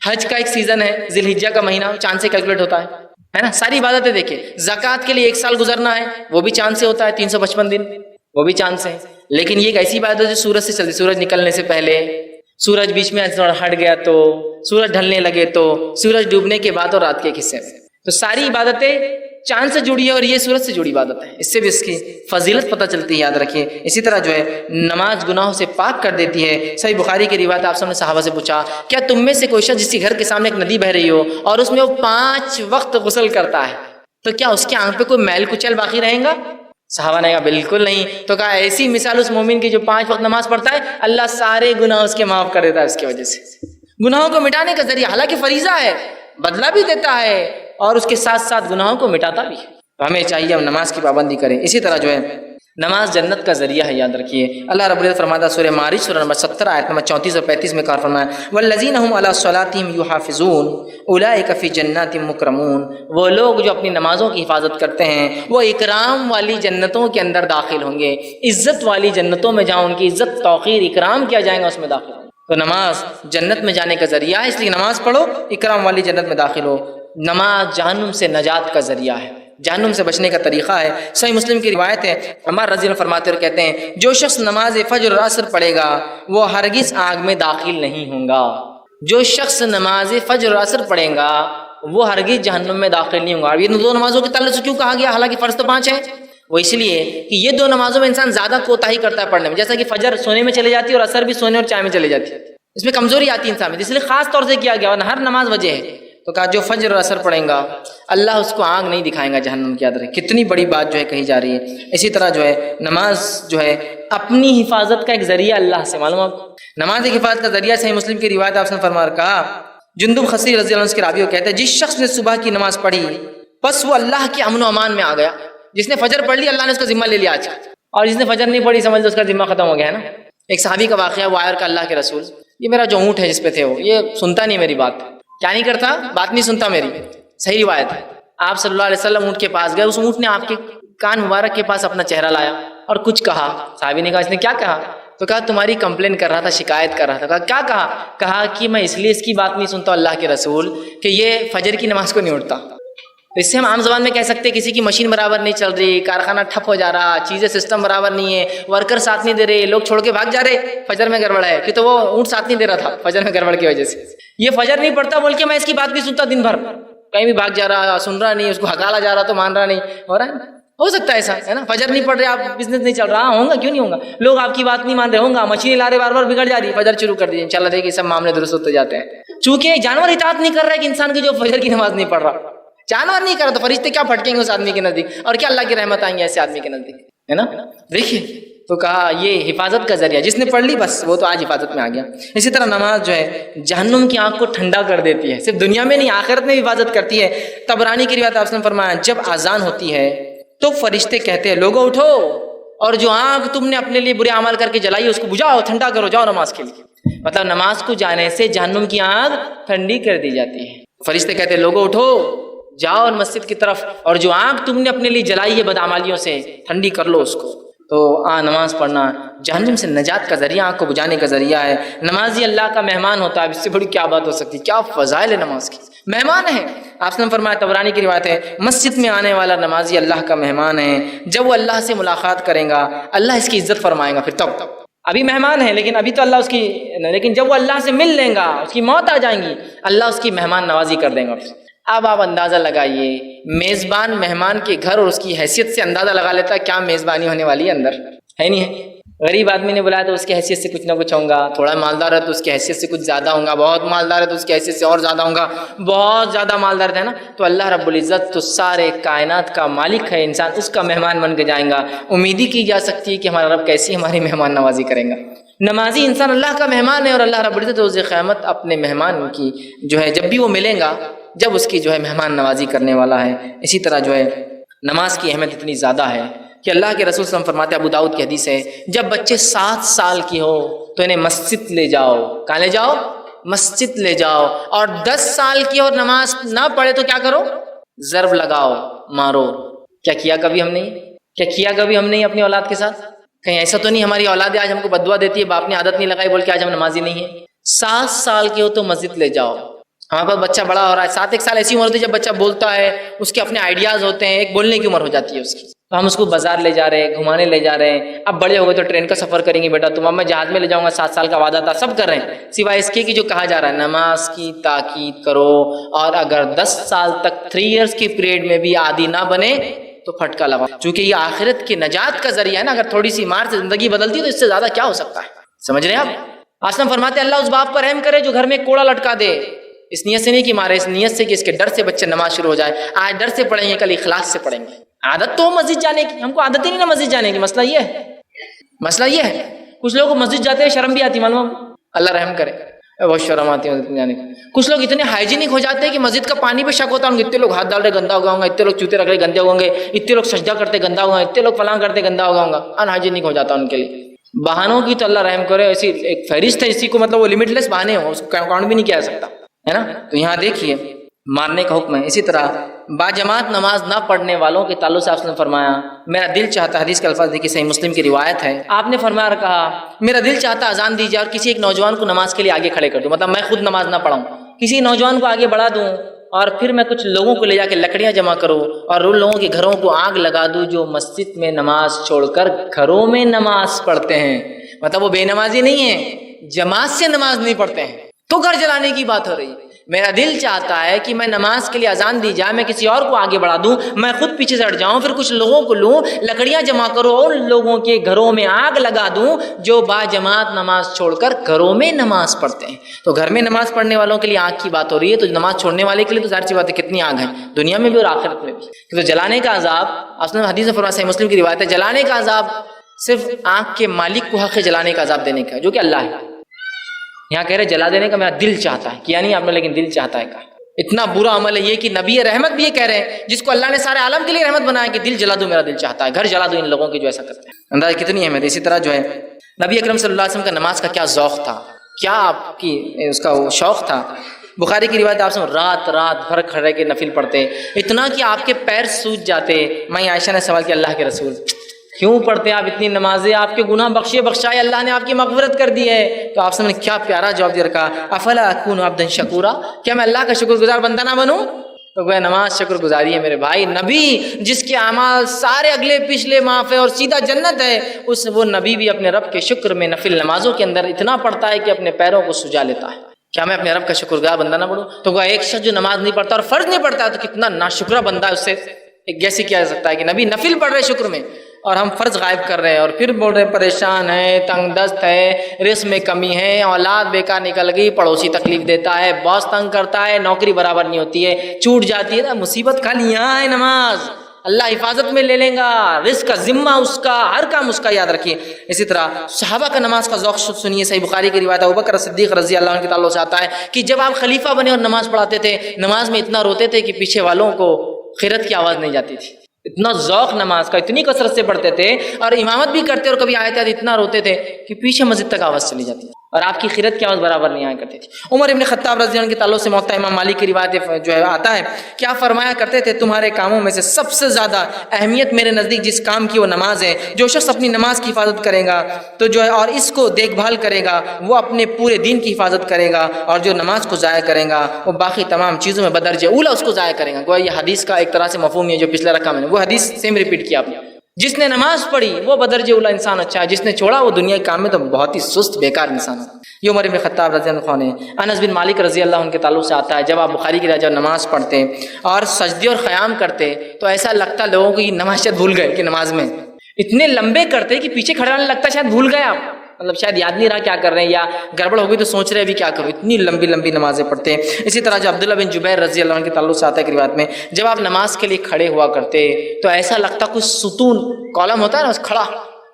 حج کا ایک سیزن ہے، ذی الحجہ کا مہینہ، چاند سے کیلکولیٹ ہوتا ہے نا۔ ساری عبادتیں دیکھیں، زکوٰۃ کے لیے 1 سال گزرنا ہے، وہ بھی چاند سے ہوتا ہے، 355 دن، وہ بھی چاند سے ہے۔ لیکن یہ ایک ایسی عبادت ہے جو سورج سے چلتی، سورج نکلنے سے پہلے، سورج بیچ میں تھوڑا ہٹ گیا تو، سورج ڈھلنے لگے تو، سورج ڈوبنے کے بعد اور رات کے حصے میں۔ تو ساری عبادتیں چاند سے جڑی ہے، اور یہ سورج سے جڑی عبادت ہے، اس سے بھی اس کی فضیلت پتہ چلتی ہے، یاد رکھیے۔ اسی طرح جو ہے نماز گناہوں سے پاک کر دیتی ہے۔ صحیح بخاری کی روایت، آپ سب نے صحابہ سے پوچھا کیا تم میں سے کوئی شخص جس کے گھر کے سامنے ایک ندی بہہ رہی ہو اور اس میں وہ 5 وقت غسل کرتا ہے، تو کیا اس کے آنکھ پہ کوئی میل کچیل باقی رہیں گا؟ صحابہ نے کہا بالکل نہیں۔ تو کہا ایسی مثال اس مومن کی جو 5 وقت نماز پڑھتا ہے، اللہ سارے گناہ اس کے معاف کر دیتا ہے اس کی وجہ سے۔ گناہوں کو مٹانے کا ذریعہ، حالانکہ فریضہ ہے، بدلہ بھی دیتا ہے اور اس کے ساتھ ساتھ گناہوں کو مٹاتا بھی ہے۔ تو ہمیں چاہیے ہم نماز کی پابندی کریں۔ اسی طرح جو ہے نماز جنت کا ذریعہ ہے، یاد رکھیے۔ اللہ رب العزت فرماتا ہے سورہ معارج سورہ نمبر 17 آیت نمبر 34 اور 35 میں کہا فرمایا والذین هم علی صلاتهم یحافظون اولئک فی جنات مکرمون، وہ لوگ جو اپنی نمازوں کی حفاظت کرتے ہیں وہ اکرام والی جنتوں کے اندر داخل ہوں گے، عزت والی جنتوں میں جہاں ان کی عزت توقیر اکرام کیا جائے گا اس میں داخل ہوں گے۔ تو نماز جنت میں جانے کا ذریعہ ہے، اس لیے نماز پڑھو، اکرام والی جنت میں داخل ہو۔ نماز جہنم سے نجات کا ذریعہ ہے، جہنم سے بچنے کا طریقہ ہے۔ صحیح مسلم کی روایت ہے، عمر رضی اللہ عنہ فرماتے اور کہتے ہیں جو شخص نماز فجر اور عصر پڑھے گا وہ ہرگز آگ میں داخل نہیں ہوں گا۔ جو شخص نماز فجر اور عصر پڑھے گا وہ ہرگز جہنم میں داخل نہیں ہوں گا۔ یہ 2 نمازوں کے تعلق سے کیوں کہا گیا حالانکہ فرض تو 5 ہے؟ وہ اس لیے کہ یہ 2 نمازوں میں انسان زیادہ کوتاہی کرتا ہے پڑھنے میں، جیسا کہ فجر سونے میں چلے جاتی ہے اور عصر بھی سونے اور چائے میں چلے جاتی ہے، اس میں کمزوری آتی ہے انسان میں، اس لیے خاص طور سے کیا گیا، ورنہ ہر نماز وجہ ہے۔ تو کہا جو فجر اور عصر پڑھیں گا اللہ اس کو آگ نہیں دکھائیں گا جہنم کی، یاد رکھیں کتنی بڑی بات جو ہے کہی جا رہی ہے۔ اسی طرح جو ہے نماز جو ہے اپنی حفاظت کا ایک ذریعہ اللہ سے، معلوم آپ نماز ایک حفاظت کا ذریعہ۔ صحیح مسلم کی روایت آپ نے فرمایا کہا جندب خصی رضی اللہ عنہ کے راوی کہتے ہیں جس شخص نے صبح کی نماز پڑھی بس وہ اللہ کے امن و امان میں آ گیا۔ جس نے فجر پڑھ لی اللہ نے اس کا ذمہ لے لیا آج، اور جس نے فجر نہیں پڑھی سمجھ لو اس کا ذمہ ختم ہو گیا ہے نا۔ ایک صحابی کا واقعہ، وہ آیا کہ اللہ کے رسول یہ میرا جو اونٹ ہے جس پہ تھے وہ یہ سنتا نہیں میری بات، کیا نہیں کرتا؟ بات نہیں سنتا میری۔ صحیح روایت ہے، آپ صلی اللہ علیہ وسلم اونٹ کے پاس گئے، اس اونٹ نے آپ کے کان مبارک کے پاس اپنا چہرہ لایا اور کچھ کہا۔ صحابی نے کہا اس نے کیا کہا؟ تو کہا تمہاری کمپلین کر رہا تھا، شکایت کر رہا تھا۔ کہا کیا کہا؟ کہا کہ میں اس لیے اس کی بات نہیں سنتا اللہ کے رسول کہ یہ فجر کی نماز کو نہیں اٹھتا۔ اس سے ہم عام زبان میں کہہ سکتے ہیں کسی کی مشین برابر نہیں چل رہی، کارخانہ ٹھپ ہو جا رہا، چیزیں سسٹم برابر نہیں ہے، ورکر ساتھ نہیں دے رہے، لوگ چھوڑ کے بھاگ جا رہے، فجر میں گڑبڑ ہے، کہ تو وہ اونٹ ساتھ نہیں دے رہا تھا فجر میں گڑبڑ کی وجہ سے۔ یہ فجر نہیں پڑتا بول کے میں اس کی بات نہیں سنتا، دن بھر کہیں بھی بھاگ جا رہا، سن رہا نہیں، اس کو ہکالا جا رہا تو مان رہا نہیں، ہو رہا ہے۔ ہو سکتا ہے ایسا ہے نا, فجر نہیں پڑھ رہے آپ, بزنس نہیں چل رہا, ہوگا کیوں نہیں ہوگا, لوگ آپ کی بات نہیں مان رہے, ہوگا مچھلی لا رہے بار بار بگڑ جا رہی ہے, فجر شروع کر دیجیے, انشاءاللہ دیکھیے سب معاملے درست ہوتے جاتے ہیں. چونکہ جانور اطاعت نہیں کر رہا ہے کہ انسان کی جو فجر کی نماز نہیں پڑھ رہا, جانور نہیں کر رہا تو فرشتے کیا پھٹکیں گے اس آدمی کے نزدیک, اور کیا اللہ کی رحمت آئیں گے ایسے آدمی کے نزدیک, ہے نا. دیکھیے تو کہا یہ حفاظت کا ذریعہ, جس نے پڑھ لی بس وہ تو آج حفاظت میں آ گیا. اسی طرح نماز جو ہے جہنم کی آنکھ کو ٹھنڈا کر دیتی ہے, صرف دنیا میں نہیں آخرت میں بھی حفاظت کرتی ہے. طبرانی کی روایت آپ نے فرمایا جب اذان ہوتی ہے تو فرشتے کہتے ہیں لوگوں اٹھو, اور جو آگ تم نے اپنے لیے برے اعمال کر کے جلائی اس کو بجھاؤ, ٹھنڈا کرو, جاؤ نماز کے لیے. مطلب نماز کو جانے سے جہنم کی آگ ٹھنڈی کر دی جاتی ہے. فرشتے کہتے ہیں لوگوں اٹھو, جاؤ مسجد کی طرف, اور جو آگ تم نے اپنے لیے جلائی ہے بدعمالیوں سے ٹھنڈی کر لو اس کو. تو نماز پڑھنا جہنم سے نجات کا ذریعہ, آنکھ کو بجھانے کا ذریعہ ہے. نمازی اللہ کا مہمان ہوتا ہے, اس سے بڑی کیا بات ہو سکتی, کیا فضائل ہے نماز کی, مہمان ہے. آپ نے فرمایا, طبرانی کی روایت ہے, مسجد میں آنے والا نمازی اللہ کا مہمان ہے, جب وہ اللہ سے ملاقات کرے گا اللہ اس کی عزت فرمائے گا. پھر تب ابھی مہمان ہے لیکن ابھی تو اللہ اس کی, لیکن جب وہ اللہ سے مل لیں گا, اس کی موت آ جائیں گی, اللہ اس کی مہمان نوازی کر دیں گا. اب آپ اندازہ لگائیے, میزبان مہمان کے گھر اور اس کی حیثیت سے اندازہ لگا لیتا ہے کیا میزبانی ہونے والی ہے اندر, ہے نہیں ہے. غریب آدمی نے بلایا تو اس کی حیثیت سے کچھ نہ کچھ ہوں گا, تھوڑا مالدار ہے تو اس کی حیثیت سے کچھ زیادہ ہوں گا, بہت مالدار ہے تو اس کی حیثیت سے اور زیادہ ہوں گا, بہت زیادہ مالدار ہے نا. تو اللہ رب العزت تو سارے کائنات کا مالک ہے, انسان اس کا مہمان بن کے جائیں گا. امید ہی کی جا سکتی ہے کہ ہمارا رب کیسی ہماری مہمان نوازی کریں گا. نمازی انسان اللہ کا مہمان ہے, اور اللہ رب العزت روز قیامت اپنے مہمان کی جو ہے جب بھی وہ ملیں گا, جب اس کی جو ہے مہمان نوازی کرنے والا ہے. اسی طرح جو ہے نماز کی اہمیت اتنی زیادہ ہے کہ اللہ کے رسول صلی اللہ علیہ وسلم فرماتے ہیں, ابو داؤد کی حدیث ہے, جب بچے 7 سال کی ہو تو انہیں مسجد لے جاؤ. کہاں لے جاؤ؟ مسجد لے جاؤ. اور 10 سال کی اور نماز نہ پڑھے تو کیا کرو؟ ضرب لگاؤ, مارو. کیا کیا کبھی ہم نے اپنی اولاد کے ساتھ؟ کہیں ایسا تو نہیں ہماری اولاد آج ہم کو بددعا دیتی ہے, باپ نے عادت نہیں لگائی بول کے آج ہم نمازی نہیں ہیں. 7 سال کی ہو تو مسجد لے جاؤ. ہمارے پاس بچہ بڑا ہو رہا ہے, 7 سال ایسی عمر ہوتی ہے جب بچہ بولتا ہے, اس کے اپنے آئیڈیاز ہوتے ہیں, ایک بولنے کی عمر ہو جاتی ہے اس کی, تو ہم اس کو بازار لے جا رہے ہیں, گھمانے لے جا رہے ہیں. اب بڑے ہو گئے تو ٹرین کا سفر کریں گے بیٹا تم, اب میں جہاز میں لے جاؤں گا, 7 سال کا وعدہ تھا, سب کر رہے ہیں, سوائے اس کے کہ جو کہا جا رہا ہے نماز کی تاکید کرو, اور اگر 10 سال تک 3 ایئرس کے پیریڈ میں بھی عادی نہ بنے تو پھٹکا لگا, چونکہ یہ آخرت کی نجات کا ذریعہ ہے نا. اگر تھوڑی سی مار سے زندگی بدلتی ہے تو اس سے زیادہ کیا ہو سکتا ہے, سمجھ رہے ہیں آپ. آسلم فرماتے ہیں اللہ اس باپ پر رحم کرے جو گھر میں کوڑا لٹکا دے, اس نیت سے نہیں کہ مارے, اس نیت سے کہ اس کے ڈر سے بچے نماز شروع ہو جائے. آج ڈر سے پڑھیں گے, کل اخلاص سے پڑھیں گے. عادت تو مسجد جانے کی, ہم کو عادت ہی نہیں نا مسجد جانے کی. مسئلہ یہ ہے کچھ لوگ مسجد جاتے ہیں شرم بھی آتی, معلوم, اللہ رحم کرے, بہت شرم آتی ہے جانے کی. کچھ لوگ اتنے ہائیجینک ہو جاتے ہیں کہ مسجد کا پانی پہ شک ہوتا ہے, اتنے لوگ ہاتھ ڈال رہے گندا ہوگا, اتنے لوگ چوتے رکھ رہے گندے ہوں گے, اتنے لوگ سجدہ کرتے گندا ہوگا, اتنے لوگ فلاں کرتے گندا ہوگا, ان ہائیجینک ہو جاتا ہے ان کے لیے. بہانوں کی تو اللہ رحم کرے, ایسی ایک فہرست ہے اسی کو, مطلب وہ لمٹ لیس بہانے ہوں, اس کو کاؤنٹ بھی نہیں کیا جا سکتا, ہے نا. تو یہاں دیکھیے مارنے کا حکم ہے. اسی طرح باجماعت نماز نہ پڑھنے والوں کے تعلق سے آپ نے فرمایا میرا دل چاہتا, حدیث کے الفاظ دیکھیے صحیح مسلم کی روایت ہے, آپ نے فرمایا اور کہا میرا دل چاہتا اذان دیجیے اور کسی ایک نوجوان کو نماز کے لیے آگے کھڑے کر دوں, مطلب میں خود نماز نہ پڑھاؤں, کسی نوجوان کو آگے بڑھا دوں, اور پھر میں کچھ لوگوں کو لے جا کے لکڑیاں جمع کروں اور ان لوگوں کے گھروں کو آگ لگا دوں جو مسجد میں نماز چھوڑ کر گھروں میں نماز پڑھتے ہیں. مطلب وہ بے نمازی نہیں ہیں, جماعت سے نماز نہیں پڑھتے ہیں, تو گھر جلانے کی بات ہو رہی ہے. میرا دل چاہتا ہے کہ میں نماز کے لیے اذان دی جائے, میں کسی اور کو آگے بڑھا دوں, میں خود پیچھے سے ہٹ جاؤں, پھر کچھ لوگوں کو لوں, لکڑیاں جمع کروں, ان لوگوں کے گھروں میں آگ لگا دوں جو با جماعت نماز چھوڑ کر گھروں میں نماز پڑھتے ہیں. تو گھر میں نماز پڑھنے والوں کے لیے آگ کی بات ہو رہی ہے, تو نماز چھوڑنے والے کے لیے تو ظاہر سی بات ہے کتنی آگ ہے دنیا میں بھی اور آخرت میں بھی. تو جلانے کا عذاب اصل حدیث میں فرمایا, صحیح مسلم کی روایت ہے, جلانے کا عذاب صرف آنکھ کے مالک کو حق ہے جلانے کا عذاب دینے کا, جو کہ اللہ ہے. یہاں کہہ رہے جلا دینے کا میرا دل چاہتا ہے, کیا نہیں آپ نے, لیکن دل چاہتا ہے. کہا اتنا برا عمل ہے یہ کہ نبی رحمت بھی یہ کہہ رہے ہیں, جس کو اللہ نے سارے عالم کے لیے رحمت بنایا, کہ دل جلا دو میرا دل چاہتا ہے, گھر جلا دو ان لوگوں کے جو ایسا کرتے ہیں. انداز کتنی اہمیت. اسی طرح جو ہے نبی اکرم صلی اللہ علیہ وسلم کا نماز کا کیا ذوق تھا, کیا آپ کی اس کا وہ شوق تھا. بخاری کی روایت آپ سے رات بھر کھڑے کے نفل پڑھتے, اتنا کہ آپ کے پیر سوج جاتے. میں عائشہ نے سوال کیا, اللہ کے رسول کیوں پڑھتے ہیں آپ اتنی نمازیں, آپ کے گناہ بخشائے اللہ نے, آپ کی مغفرت کر دی ہے. تو آپ سے میں نے کیا پیارا جواب دے رکھا, افلا اکون عبدا شکورا, کیا میں اللہ کا شکر گزار بندہ نہ بنوں. تو گویا نماز شکر گزاری ہے میرے بھائی. نبی جس کے اعمال سارے اگلے پچھلے معاف ہے اور سیدھا جنت ہے, وہ نبی بھی اپنے رب کے شکر میں نفل نمازوں کے اندر اتنا پڑھتا ہے کہ اپنے پیروں کو سجا لیتا ہے. کیا میں اپنے رب کا شکر گزار بندہ نہ بنوں. تو گویا ایک شخص جو نماز نہیں پڑھتا اور فرض نہیں پڑھتا ہے تو کتنا ناشکرہ بندہ ہے, اس سے ایک گیس ہی کیا جا سکتا ہے کہ نبی نفل پڑھ رہے شکر میں اور ہم فرض غائب کر رہے ہیں اور پھر بول رہے ہیں پریشان ہیں، تنگ دست ہے، رزق میں کمی ہے، اولاد بیکار نکل گئی، پڑوسی تکلیف دیتا ہے، باس تنگ کرتا ہے، نوکری برابر نہیں ہوتی ہے، چھوٹ جاتی ہے نا، مصیبت خالی یہاں ہے نماز، اللہ حفاظت میں لے لیں گا، رزق کا ذمہ اس کا، ہر کام اس کا، یاد رکھیے۔ اسی طرح صحابہ کا نماز کا ذوق سنیے، صحیح بخاری کی روایت ابوبکر صدیق رضی اللہ عنہ کے تعلق سے آتا ہے کہ جب آپ خلیفہ بنے اور نماز پڑھاتے تھے، نماز میں اتنا روتے تھے کہ پیچھے والوں کو خیرت کی آواز نہیں جاتی تھی، اتنا ذوق نماز کا، اتنی کثرت سے پڑھتے تھے اور امامت بھی کرتے اور کبھی آیت اتنا روتے تھے کہ پیچھے مسجد تک آواز چلی جاتی اور آپ کی خیرت کی آواز برابر نہیں آیا کرتی تھی۔ عمر ابن خطاب رضی اللہ عنہ کے تعلق سے موطا امام مالک کی روایت جو ہے آتا ہے، کیا فرمایا کرتے تھے، تمہارے کاموں میں سے سب سے زیادہ اہمیت میرے نزدیک جس کام کی وہ نماز ہے، جو شخص اپنی نماز کی حفاظت کرے گا تو جو ہے اور اس کو دیکھ بھال کرے گا وہ اپنے پورے دین کی حفاظت کرے گا، اور جو نماز کو ضائع کرے گا وہ باقی تمام چیزوں میں بدرجہ اولا اس کو ضائع کرے گا۔ گویا یہ حدیث کا ایک طرح سے مفہوم ہے جو پچھلے رکھا میں نے، وہ حدیث سیم ریپیٹ کیا آپ نے، جس نے نماز پڑھی وہ بدرجہ اولا انسان اچھا ہے، جس نے چھوڑا وہ دنیا کے کام میں تو بہت ہی سست بیکار انسان ہے۔ یہ عمر بن خطاب رضی اللہ عنہ نے انس بن مالک رضی اللہ عنہ کے تعلق سے آتا ہے، جب آپ بخاری کی جب نماز پڑھتے اور سجدے اور قیام کرتے تو ایسا لگتا لوگوں کو یہ نماز شاید بھول گئے کہ نماز میں اتنے لمبے کرتے کہ پیچھے کھڑے ہونے لگتا شاید بھول گئے آپ، مطلب شاید یاد نہیں رہا کیا کر رہے ہیں یا گڑبڑ ہو گئی تو سوچ رہے بھی کیا کروں، اتنی لمبی لمبی نمازیں پڑھتے ہیں۔ اسی طرح جو عبداللہ بن جبیر رضی اللہ عنہ کے تعلق سے آتا ہے کہ روایت میں جب آپ نماز کے لیے کھڑے ہوا کرتے تو ایسا لگتا کچھ ستون کالم ہوتا ہے نا کھڑا،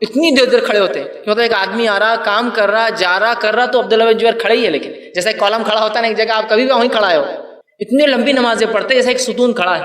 اتنی دیر دیر کھڑے ہوتے ہیں کہ مطلب ایک آدمی آ رہا کام کر رہا جا رہا کر رہا تو عبداللہ بن جبیر کھڑے ہی ہے، لیکن جیسا ایک کالم کھڑا ہوتا ہے نا ایک جگہ آپ کبھی بھی وہیں کھڑا ہو، اتنی لمبی نمازیں پڑھتے جیسا ایک ستون کھڑا ہے،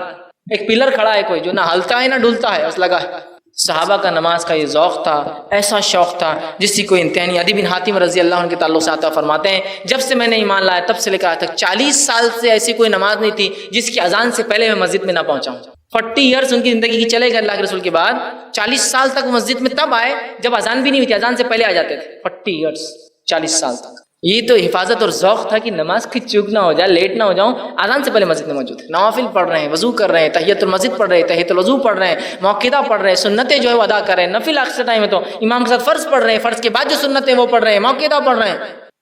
ایک پلر کھڑا ہے کوئی جو نہ ہلتا ہے نہ ڈلتا ہے، بس لگا ہے۔ صحابہ کا نماز کا یہ ذوق تھا، ایسا شوق تھا جس کی کوئی انتہا نہیں۔ عدی بن حاتم رضی اللہ عنہ کے تعلق سے آتا فرماتے ہیں جب سے میں نے ایمان لایا تب سے لے کر آج تک 40 سال سے ایسی کوئی نماز نہیں تھی جس کی اذان سے پہلے میں مسجد میں نہ پہنچا ہوں۔ 40 ایئرس ان کی زندگی کی چلے گئے اللہ کے رسول کے بعد، 40 سال تک مسجد میں تب آئے جب اذان بھی نہیں ہوئی تھی، اذان سے پہلے آ جاتے تھے۔ 40 ایئرس، 40 سال تک یہ تو حفاظت اور ذوق تھا کہ نماز کی چوک نہ ہو جائے، لیٹ نہ ہو جاؤں، اذان سے پہلے مسجد میں موجود ہے، نوافل پڑھ رہے ہیں، وضو کر رہے ہیں، تحیۃ المسجد پڑھ رہے ہیں، تحیۃ الوضو پڑھ رہے ہیں، موقدہ پڑھ رہے ہیں، سنتیں جو ہے وہ ادا کر رہے ہیں، نفل اکثر ٹائم ہے تو امام کے ساتھ فرض پڑھ رہے ہیں، فرض کے بعد جو سنتیں وہ پڑھ رہے ہیں، موقدہ پڑھ رہے ہیں،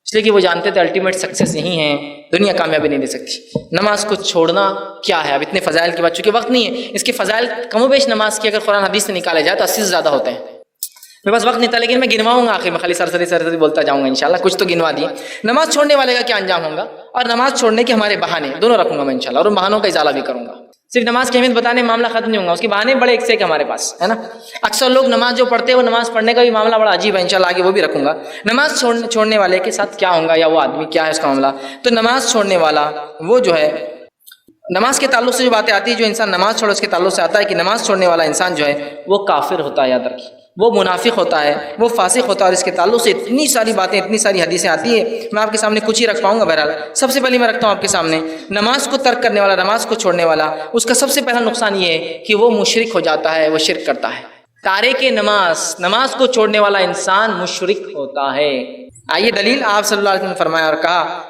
اس لیے کہ وہ جانتے تھے الٹیمیٹ سکسیس یہی ہے، دنیا کامیابی نہیں دے سکتی۔ نماز کو چھوڑنا کیا ہے، اب اتنے فضائل کے بعد چونکہ وقت نہیں ہے، اس کے فضائل کم و بیش نماز کی اگر قرآن حدیث سے نکالے جائے تو 80 سے زیادہ ہوتے ہیں، میرے پاس وقت نہیں تھا لیکن میں گنواؤں گا، آخر میں خالی سرسری بولتا جاؤں گا انشاءاللہ، کچھ تو گنوا دیے۔ نماز چھوڑنے والے کا کیا انجام ہوگا اور نماز چھوڑنے کے ہمارے بہانے دونوں رکھوں گا میں انشاءاللہ، اور ان بہانوں کا ازالہ بھی کروں گا، صرف نماز کی اہمیت بتانے معاملہ ختم نہیں ہوگا، اس کے بہانے بڑے ایک سے ایک ہمارے پاس ہے نا۔ اکثر لوگ نماز جو پڑھتے ہیں وہ نماز پڑھنے کا بھی معاملہ بڑا عجیب ہے، انشاءاللہ آگے وہ بھی رکھوں گا۔ نماز چھوڑنے والے کے ساتھ کیا ہوگا یا وہ آدمی کیا ہے اس کا معاملہ، تو نماز چھوڑنے والا وہ جو ہے، نماز کے تعلق سے جو باتیں آتی ہیں، جو انسان نماز چھوڑے اس کے تعلق سے آتا ہے کہ نماز چھوڑنے والا انسان جو ہے وہ کافر ہوتا ہے، یاد رکھیے، وہ منافق ہوتا ہے، وہ فاسق ہوتا ہے، اور اس کے تعلق سے اتنی ساری باتیں، اتنی ساری حدیثیں آتی ہیں، میں آپ کے سامنے کچھ ہی رکھ پاؤں گا۔ بہرحال سب سے پہلے میں رکھتا ہوں آپ کے سامنے نماز کو ترک کرنے والا، نماز کو چھوڑنے والا، اس کا سب سے پہلا نقصان یہ ہے کہ وہ مشرک ہو جاتا ہے، وہ شرک کرتا ہے۔ تارک نماز، نماز کو چھوڑنے والا انسان مشرک ہوتا ہے۔ آئیے دلیل، آپ صلی اللہ علیہ وسلم نے فرمایا اور کہا،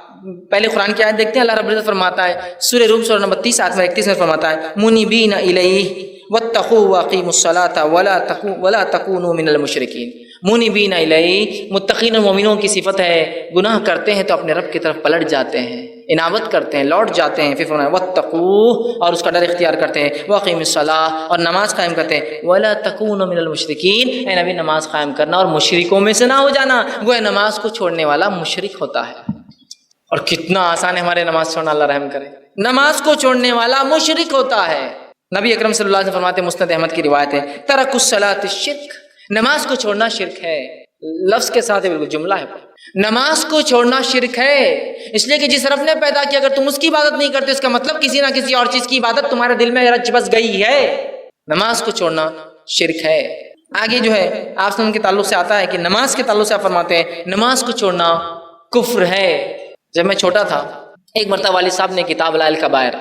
پہلے قرآن کی آیت دیکھتے ہیں، اللہ رب العزت فرماتا ہے سورہ روم سورہ نمبر 30 آیت 31 میں فرماتا ہے منیبین الیہ واتقوا واقیموا الصلاۃ ولا تکونوا من المشرکین۔ منیبین الیہ، متقین اور مومنوں کی صفت ہے، گناہ کرتے ہیں تو اپنے رب کی طرف پلٹ جاتے ہیں، انابت کرتے ہیں، لوٹ جاتے ہیں، پھر فرمایا واتقوا، اور اس کا ڈر اختیار کرتے ہیں، واقیموا الصلاۃ، اور نماز قائم کرتے ہیں، ولا تکونوا من المشرکین، اے نبی نماز قائم کرنا اور مشرکوں میں سے نہ ہو جانا، وہ نماز کو چھوڑنے والا مشرک ہوتا ہے۔ اور کتنا آسان ہے ہمارے نماز چھوڑنا، اللہ رحم کرے، نماز کو چھوڑنے والا مشرک ہوتا ہے۔ نبی اکرم صلی اللہ علیہ وسلم فرماتے ہیں، مسند احمد کی روایت ہے، ترک الصلاۃ شرک، نماز کو چھوڑنا شرک ہے، لفظ کے ساتھ بالکل جملہ ہے، نماز کو چھوڑنا شرک ہے، اس لیے کہ جس رب نے پیدا کیا اگر تم اس کی عبادت نہیں کرتے اس کا مطلب کسی نہ کسی اور چیز کی عبادت تمہارے دل میں رچ بس گئی ہے، نماز کو چھوڑنا شرک ہے۔ آگے جو ہے آپ سے ان کے تعلق سے آتا ہے کہ نماز کے تعلق سے آپ فرماتے ہیں نماز کو چھوڑنا کفر ہے۔ جب میں چھوٹا تھا ایک مرتبہ والد صاحب نے کتاب لائے الکبائر،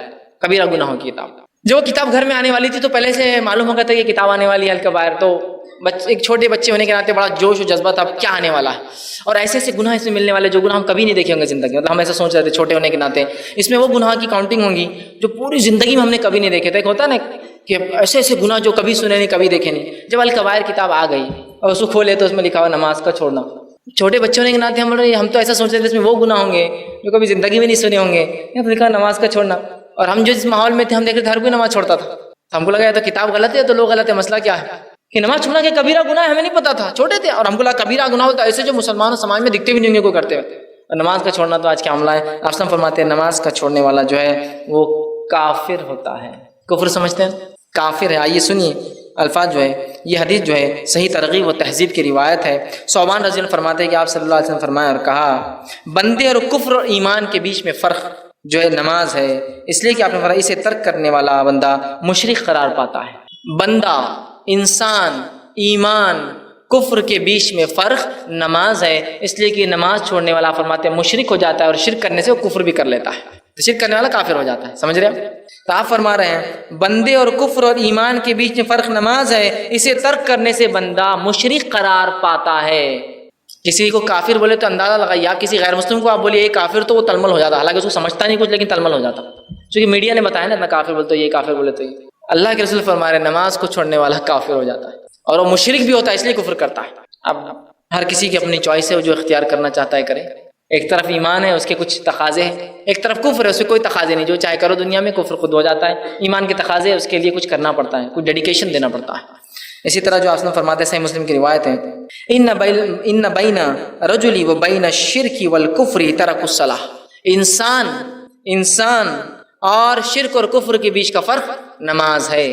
کبیرہ گناہوں کی کتاب، جو وہ کتاب گھر میں آنے والی تھی تو پہلے سے معلوم ہو گیا تھا کہ کتاب آنے والی ہے الکبائر، تو ایک چھوٹے بچے ہونے کے ناطے بڑا جوش و جذبہ تھا کیا آنے والا ہے، اور ایسے ایسے گناہ اس میں ملنے والے جو گناہ ہم کبھی نہیں دیکھے ہوں گے زندگی میں، مطلب ہم ایسا سوچ رہے تھے چھوٹے ہونے کے ناطے اس میں وہ گناہ کی کاؤنٹنگ ہوں گی جو پوری زندگی میں ہم نے کبھی نہیں دیکھے تھے۔ ایک ہوتا ہے نا کہ ایسے ایسے گناہ جو کبھی سنے نہیں کبھی دیکھے نہیں، جب الکبائر کتاب آ گئی اور اس کو کھولے تو اس میں لکھا ہوا نماز کا چھوڑنا، چھوٹے بچے ہونے کے ناطے ہم تو ایسا سوچ رہے تھے اس میں وہ گناہ ہوں گے جو کبھی زندگی میں نہیں سنے ہوں گے، یا تو لکھا نماز کا چھوڑنا، اور ہم جو اس ماحول میں تھے ہم دیکھ رہے تھے ہر کوئی نماز چھوڑتا تھا، ہم کو لگا یہ تو کتاب غلط ہے تو لوگ غلط ہے. مسئلہ کیا ہے کہ نماز چھوڑنا کہ کبیرہ گناہ ہے, ہمیں نہیں پتا تھا, چھوٹے تھے, اور ہم کو لگا کبیرہ گناہ ہوتا ہے ایسے جو مسلمانوں سماج میں دکھتے بھی نہیں ہوں گے کوئی کرتے ہوتے. اور نماز کا چھوڑنا تو آج کا معاملہ ہے. آپ سب فرماتے ہیں نماز کا چھوڑنے والا جو ہے وہ کافر ہوتا ہے. کفر سمجھتے ہیں, کافر ہے. آئیے سنیے الفاظ جو ہے, یہ حدیث جو ہے صحیح ترغیب و تہذیب کی روایت ہے. صوبان رضی اللہ فرماتے ہیں کہ آپ صلی اللہ علیہ وسلم فرمایا اور کہا, بندے اور کفر اور ایمان کے بیچ میں فرق جو ہے نماز ہے, اس لیے کہ آپ نے فرمایا اسے ترک کرنے والا بندہ مشرک قرار پاتا ہے. بندہ, انسان, ایمان, کفر کے بیچ میں فرق نماز ہے, اس لیے کہ نماز چھوڑنے والا فرماتے ہیں مشرک ہو جاتا ہے, اور شرک کرنے سے وہ کفر بھی کر لیتا ہے. تو شرک کرنے والا کافر ہو جاتا ہے. سمجھ رہے ہیں؟ تو آپ فرما رہے ہیں بندے اور کفر اور ایمان کے بیچ میں فرق نماز ہے, اسے ترک کرنے سے بندہ مشرک قرار پاتا ہے. کسی کو کافر بولے تو اندازہ لگائیے, آپ کسی غیر مسلم کو آپ بولیے یہ کافر, تو وہ تلمل ہو جاتا, حالانکہ اس کو سمجھتا نہیں کچھ لیکن تلمل ہو جاتا. چونکہ میڈیا نے بتایا نا, میں کافر بولتا ہوں, یہ کافر بولے تو یہ. اللہ کے رسول فرما رہے ہیں نماز کو چھوڑنے والا کافر ہو جاتا ہے, اور وہ مشرک بھی ہوتا ہے اس لیے کفر کرتا ہے. اب ہر کسی کی اپنی چوائس ہے, وہ جو اختیار کرنا چاہتا ہے کرے. ایک طرف ایمان ہے, اس کے کچھ تقاضے ہیں, ایک طرف کفر ہے, اس کے کوئی تقاضے نہیں, جو چاہے کرو دنیا میں. کفر خود ہو جاتا ہے, ایمان کے تقاضے اس کے لیے کچھ کرنا پڑتا ہے, کچھ ڈیڈیکیشن دینا پڑتا ہے. اسی طرح جو آپ نے فرماتے ہیں صحیح مسلم کی روایت ہے, ان بین رجل و بین الشرک والکفر ترک الصلاۃ. انسان اور شرک اور کفر کے بیچ کا فرق نماز ہے.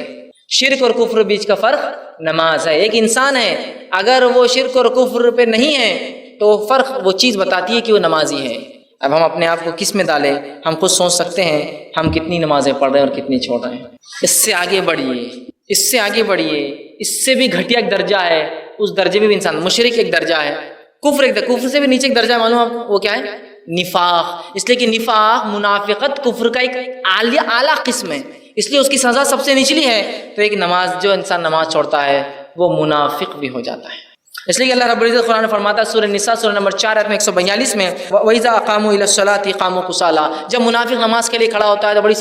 شرک اور کفر بیچ کا فرق نماز ہے. ایک انسان ہے, اگر وہ شرک اور کفر پہ نہیں ہے تو فرق وہ چیز بتاتی ہے کہ وہ نمازی ہے. اب ہم اپنے آپ کو کس میں ڈالیں, ہم خود سوچ سکتے ہیں ہم کتنی نمازیں پڑھ رہے ہیں اور کتنی چھوڑ رہے ہیں. اس سے آگے بڑھیے, اس سے آگے بڑھیے, اس سے بھی گھٹیا ایک درجہ ہے, اس درجے میں بھی انسان مشرک ایک درجہ ہے, کفر سے بھی نیچے ایک درجہ ہے. معلوم آپ وہ کیا ہے؟ نفاق. اس لیے کہ نفاق, منافقت کفر کا ایک اعلیٰ قسم ہے, اس لیے اس کی سزا سب سے نچلی ہے. تو ایک نماز, جو انسان نماز چھوڑتا ہے وہ منافق بھی ہو جاتا ہے. اس لیے کہ اللہ رب العزت قرآن فرماتا ہے سورہ نساء سورہ نمبر 4 آیت میں 142 میں, وَإِذَا أَقَامُوا إِلَى الصَّلَاةِ قَامُوا كُسَالَىٰ. جب منافق نماز کے لیے کھڑا ہوتا ہے تو بڑی